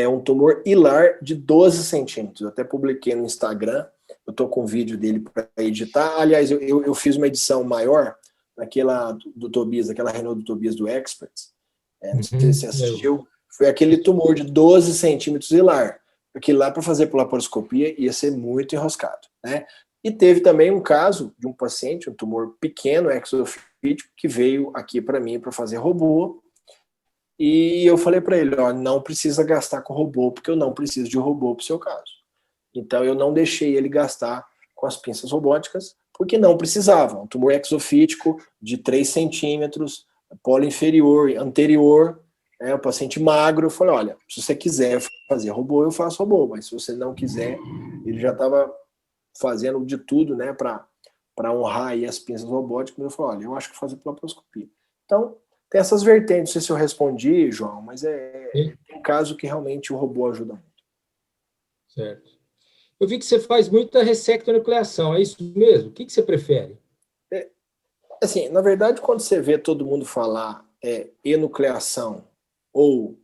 um tumor hilar de 12 centímetros. Eu até publiquei no Instagram, eu estou com um vídeo dele para editar. Aliás, eu fiz uma edição maior, naquela do Tobias, aquela Renault do Tobias do Experts. Não sei se você assistiu. Foi aquele tumor de 12 centímetros hilar. Aquilo lá, para fazer por laparoscopia, ia ser muito enroscado, né? E teve também um caso de um paciente, um tumor pequeno, exofítico, que veio aqui para mim para fazer robô. E eu falei para ele, não precisa gastar com robô, porque eu não preciso de robô para o seu caso. Então, eu não deixei ele gastar com as pinças robóticas, porque não precisava. Um tumor exofítico de 3 centímetros, polo inferior, anterior, o paciente magro. Eu falei, olha, se você quiser fazer robô, eu faço robô, mas se você não quiser, ele já estava fazendo de tudo, né, para honrar aí as pinças robóticas. Eu falei, olha, eu acho que fazer laparoscopia. Então, tem essas vertentes, não sei se eu respondi, João, mas tem um caso que realmente o robô ajuda muito. Certo. Eu vi que você faz muita ressectonucleação, é isso mesmo? O que você prefere? Assim, na verdade, quando você vê todo mundo falar enucleação ou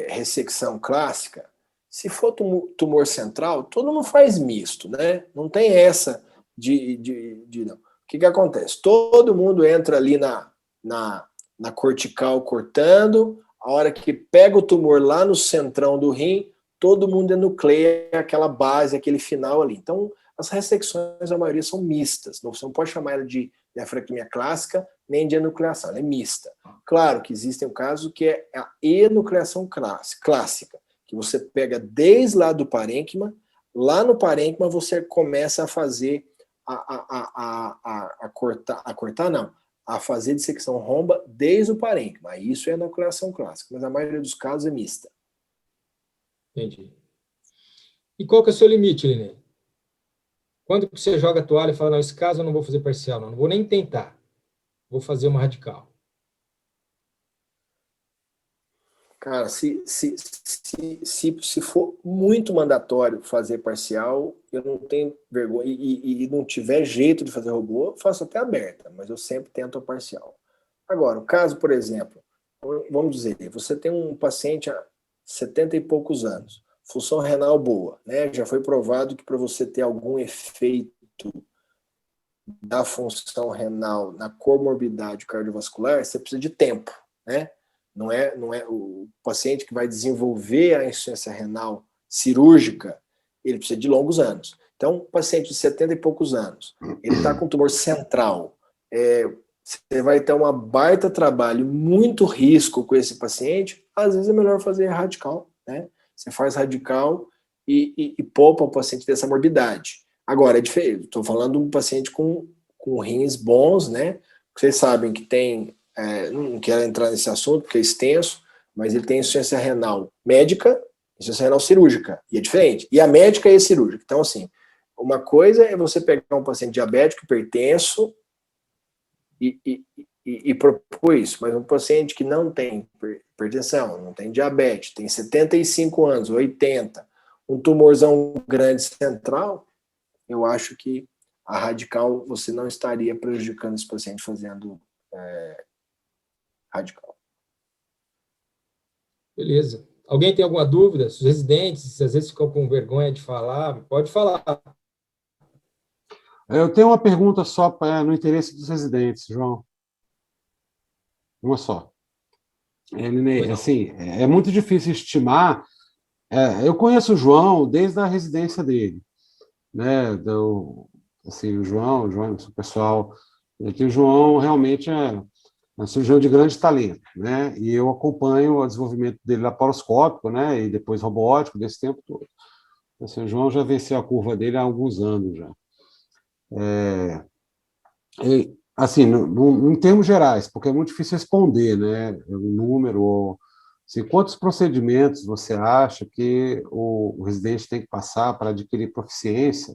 ressecção clássica, se for tumor central, todo mundo faz misto, né? Não tem essa de não. O que acontece? Todo mundo entra ali na cortical cortando, a hora que pega o tumor lá no centrão do rim, todo mundo enucleia aquela base, aquele final ali. Então, as ressecções, a maioria são mistas. Você não pode chamar ela de nefrectomia clássica, nem de enucleação, ela é mista. Claro que existem um caso que é a enucleação clássica, que você pega desde lá do parênquima, lá no parênquima você começa a fazer a fazer dissecção romba desde o parênquima. Isso é enucleação clássica, mas a maioria dos casos é mista. Entendi. E qual que é o seu limite, Linê? Quando você joga a toalha e fala, não, esse caso eu não vou fazer parcial, não vou nem tentar, vou fazer uma radical. Cara, se for muito mandatório fazer parcial, eu não tenho vergonha, e não tiver jeito de fazer robô, eu faço até aberta, mas eu sempre tento a parcial. Agora, o caso, por exemplo, vamos dizer, você tem um paciente há 70 e poucos anos, função renal boa, né? Já foi provado que para você ter algum efeito da função renal na comorbidade cardiovascular, você precisa de tempo, né? Não é o paciente que vai desenvolver a insuficiência renal cirúrgica, ele precisa de longos anos. Então, um paciente de 70 e poucos anos, ele está com tumor central, você vai ter uma baita trabalho, muito risco com esse paciente, às vezes é melhor fazer radical, né? Você faz radical e poupa o paciente dessa morbidade. Agora, é diferente, estou falando de um paciente com rins bons, né? Vocês sabem que tem, não quero entrar nesse assunto porque é extenso, mas ele tem insuficiência renal médica, insuficiência renal cirúrgica, e é diferente. E a médica e a cirúrgica. Então, assim, uma coisa é você pegar um paciente diabético, hipertenso, e propor isso, mas um paciente que não tem hipertensão, não tem diabetes, tem 75 anos, 80, um tumorzão grande central, eu acho que a radical você não estaria prejudicando esse paciente fazendo radical. Beleza. Alguém tem alguma dúvida? Os residentes, às vezes ficam com vergonha de falar, pode falar. Eu tenho uma pergunta só no interesse dos residentes, João. Uma só. Linê, assim, é muito difícil estimar. Eu conheço o João desde a residência dele, né? Assim, o João, o pessoal, que o João realmente um cirurgião de grande talento, né? E eu acompanho o desenvolvimento dele laparoscópico, né? E depois robótico, desse tempo todo. Assim, o João já venceu a curva dele há alguns anos já. Assim, em termos gerais, porque é muito difícil responder, né? Um número, assim, quantos procedimentos você acha que o residente tem que passar para adquirir proficiência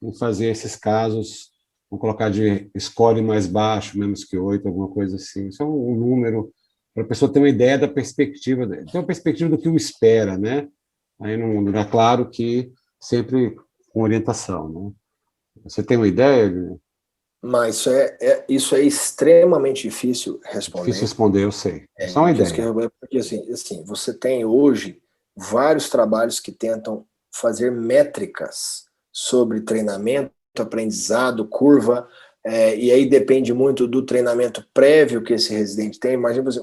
em fazer esses casos, vamos colocar de score mais baixo, menos que 8, alguma coisa assim. Isso é um número para a pessoa ter uma ideia da perspectiva, ter uma perspectiva do que o espera, né? Aí não é claro que sempre com orientação, né? Você tem uma ideia? Mas isso é extremamente difícil responder. Difícil responder, eu sei. É só uma ideia. Porque assim, você tem hoje vários trabalhos que tentam fazer métricas sobre treinamento, aprendizado, curva, e aí depende muito do treinamento prévio que esse residente tem.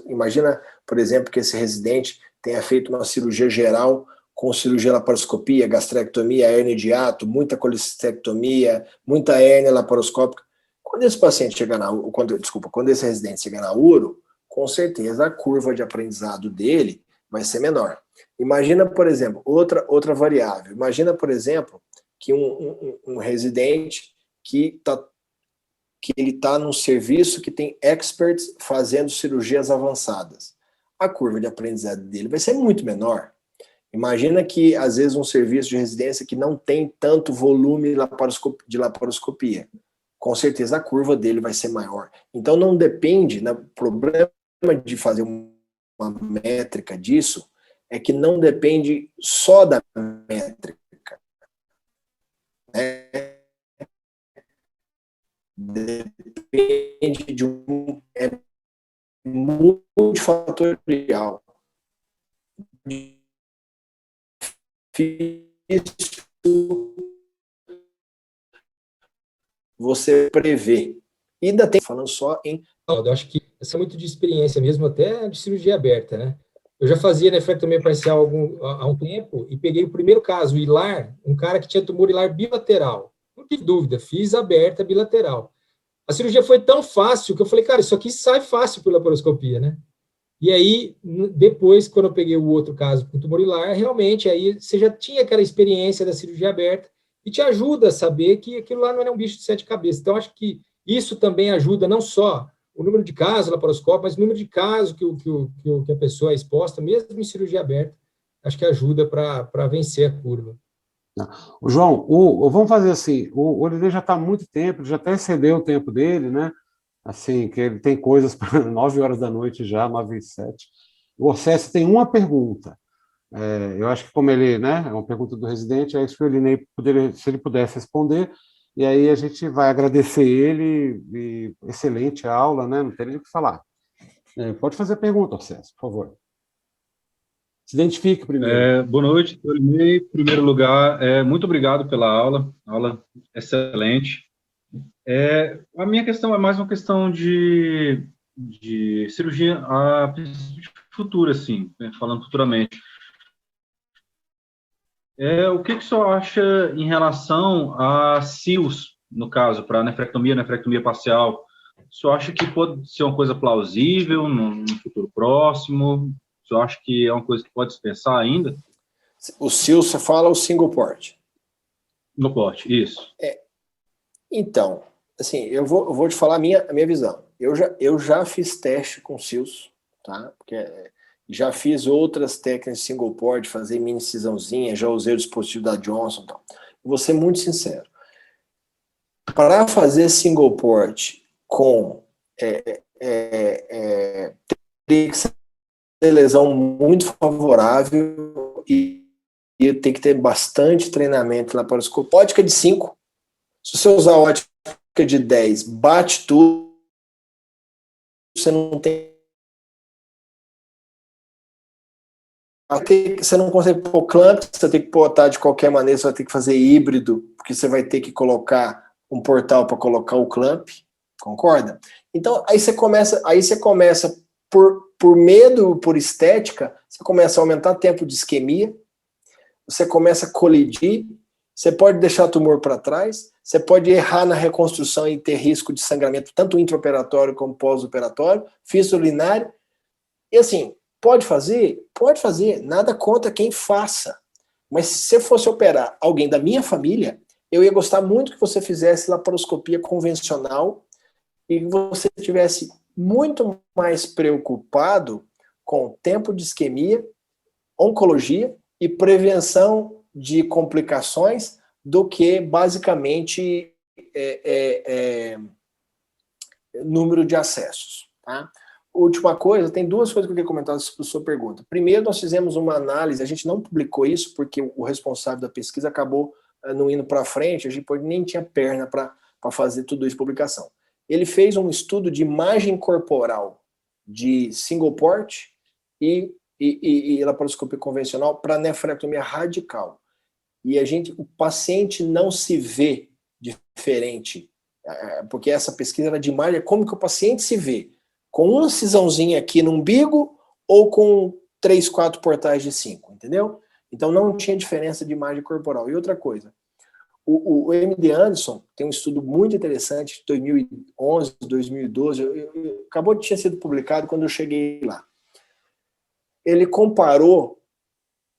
Imagina, por exemplo, que esse residente tenha feito uma cirurgia geral com cirurgia laparoscopia, gastrectomia, hérnia de hiato, muita colestectomia, muita hérnia laparoscópica. Quando esse paciente chegar quando esse residente chegar na uro, com certeza a curva de aprendizado dele vai ser menor. Imagina, por exemplo, outra variável. Imagina, por exemplo, que um residente que ele está num serviço que tem experts fazendo cirurgias avançadas. A curva de aprendizado dele vai ser muito menor. Imagina que, às vezes, um serviço de residência que não tem tanto volume de laparoscopia. Com certeza a curva dele vai ser maior. Então não depende, né? O problema de fazer uma métrica disso é que não depende só da métrica, né? Depende de multifatorial. Difícil você prevê. E ainda tem, falando só em... Eu acho que essa é muito de experiência mesmo, até de cirurgia aberta, né? Eu já fazia nefrectomia parcial há um tempo e peguei o primeiro caso, o hilar, um cara que tinha tumor hilar bilateral. Não tive dúvida, fiz aberta bilateral. A cirurgia foi tão fácil que eu falei, cara, isso aqui sai fácil pela laparoscopia, né? E aí, depois, quando eu peguei o outro caso com tumor hilar, realmente, aí você já tinha aquela experiência da cirurgia aberta e te ajuda a saber que aquilo lá não era um bicho de 7 cabeças. Então, acho que isso também ajuda não só o número de casos laparoscópicos, mas o número de casos que a pessoa é exposta, mesmo em cirurgia aberta, acho que ajuda para vencer a curva. O João, vamos fazer assim, o Oliveira já está há muito tempo, já até excedeu o tempo dele, né? Assim, que ele tem coisas para 9 horas da noite já, 9h07. O Orcésio tem uma pergunta. Eu acho que como ele, né, é uma pergunta do residente, é isso que o Elinei se ele pudesse responder, e aí a gente vai agradecer ele, e excelente aula, né, não tem nem o que falar. Pode fazer a pergunta, Orcésio, por favor. Se identifique primeiro. Boa noite, Elinei. Em primeiro lugar, muito obrigado pela aula excelente. A minha questão é mais uma questão de cirurgia futura, assim, né, falando futuramente. O que o senhor acha em relação a CIOs, no caso, para nefrectomia parcial? O senhor acha que pode ser uma coisa plausível no futuro próximo? O senhor acha que é uma coisa que pode se pensar ainda? O CIO, você fala o single port? No port, isso. Então, assim, eu vou te falar a minha visão. Eu já fiz teste com CIOs, tá? Porque já fiz outras técnicas de single port, fazer mini cisãozinha, já usei o dispositivo da Johnson e tal. Vou ser muito sincero. Para fazer single port com teria que ser lesão muito favorável e tem que ter bastante treinamento lá para o ótica de 5. Se você usar a ótica de 10, bate tudo, você não tem. Você não consegue pôr clamp, você tem que botar de qualquer maneira, você vai ter que fazer híbrido, porque você vai ter que colocar um portal para colocar o clamp, concorda? Então, aí você começa por medo, por estética, você começa a aumentar o tempo de isquemia, você começa a colidir, você pode deixar o tumor para trás, Você pode errar na reconstrução e ter risco de sangramento, tanto intraoperatório como pós-operatório, fístula urinária. E assim, pode fazer? Pode fazer. Nada contra quem faça. Mas se você fosse operar alguém da minha família, eu ia gostar muito que você fizesse laparoscopia convencional e que você estivesse muito mais preocupado com tempo de isquemia, oncologia e prevenção de complicações do que, basicamente, número de acessos. Tá? Última coisa, tem duas coisas que eu queria comentar sobre a sua pergunta. Primeiro, nós fizemos uma análise, a gente não publicou isso porque o responsável da pesquisa acabou não indo para frente, a gente nem tinha perna para fazer tudo isso publicação. Ele fez um estudo de imagem corporal de single port e laparoscopia convencional para nefrectomia radical. E o paciente não se vê diferente, porque essa pesquisa era de imagem, como que o paciente se vê? Com uma incisãozinha aqui no umbigo ou com 3, 4 portais de 5, entendeu? Então não tinha diferença de imagem corporal. E outra coisa, o MD Anderson tem um estudo muito interessante de 2011, 2012, acabou de ter sido publicado quando eu cheguei lá. Ele comparou,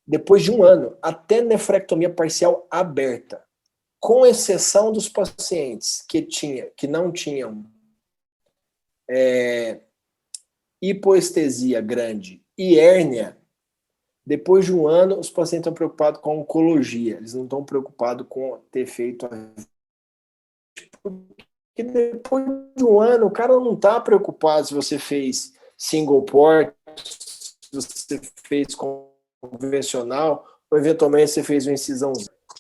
depois de um ano, até nefrectomia parcial aberta, com exceção dos pacientes que não tinham hipoestesia grande e hérnia. Depois de um ano, os pacientes estão preocupados com oncologia, eles não estão preocupados com ter feito porque depois de um ano, o cara não está preocupado se você fez single port, se você fez convencional, ou eventualmente você fez uma incisão.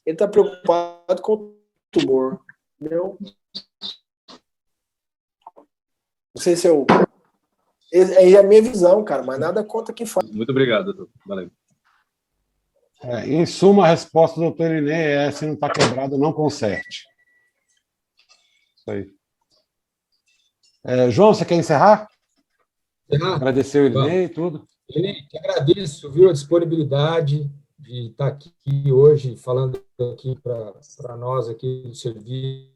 Ele está preocupado com o tumor. Entendeu? Não sei se eu... É a minha visão, cara, mas nada contra quem faz. Muito obrigado, doutor. Valeu. Em suma, a resposta do doutor Irinei é: se não está quebrado, não conserte. Isso aí. João, você quer encerrar? Agradecer o Irinei e tudo. Irinei, te agradeço, viu, a disponibilidade de estar aqui hoje, falando aqui para nós aqui do serviço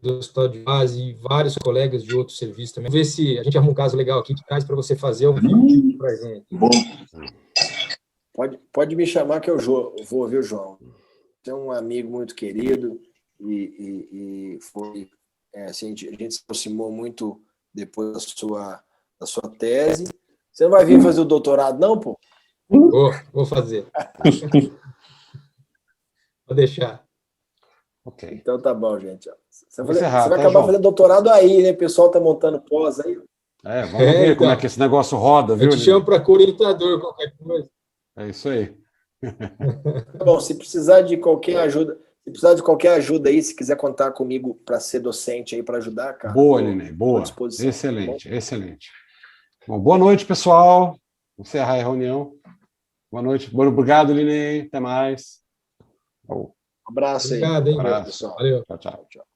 do Hospital de Base e vários colegas de outros serviços também. Vamos ver se a gente arruma um caso legal aqui que traz para você fazer um vídeo para a gente. Pode me chamar que eu vou, viu, João? Você é um amigo muito querido e foi assim, a gente se aproximou muito depois da sua tese. Você não vai vir fazer o doutorado, não, pô? Vou fazer. Vou deixar. Ok. Então tá bom, gente. Você vai João? acabar fazendo doutorado aí, né? O pessoal tá montando pós aí. Vamos ver então como é que esse negócio roda, viu? Eu te chamo para co-orientador, qualquer coisa. É isso aí. Bom, se precisar de qualquer ajuda, aí, se quiser contar comigo para ser docente aí, para ajudar, cara. Boa, Irinei, boa. Excelente, excelente. Bom, boa noite, pessoal. Vou encerrar a reunião. Boa noite. Obrigado, Irinei. Até mais. Um abraço aí. Obrigado, hein, abraço, pessoal. Valeu. Tchau, tchau.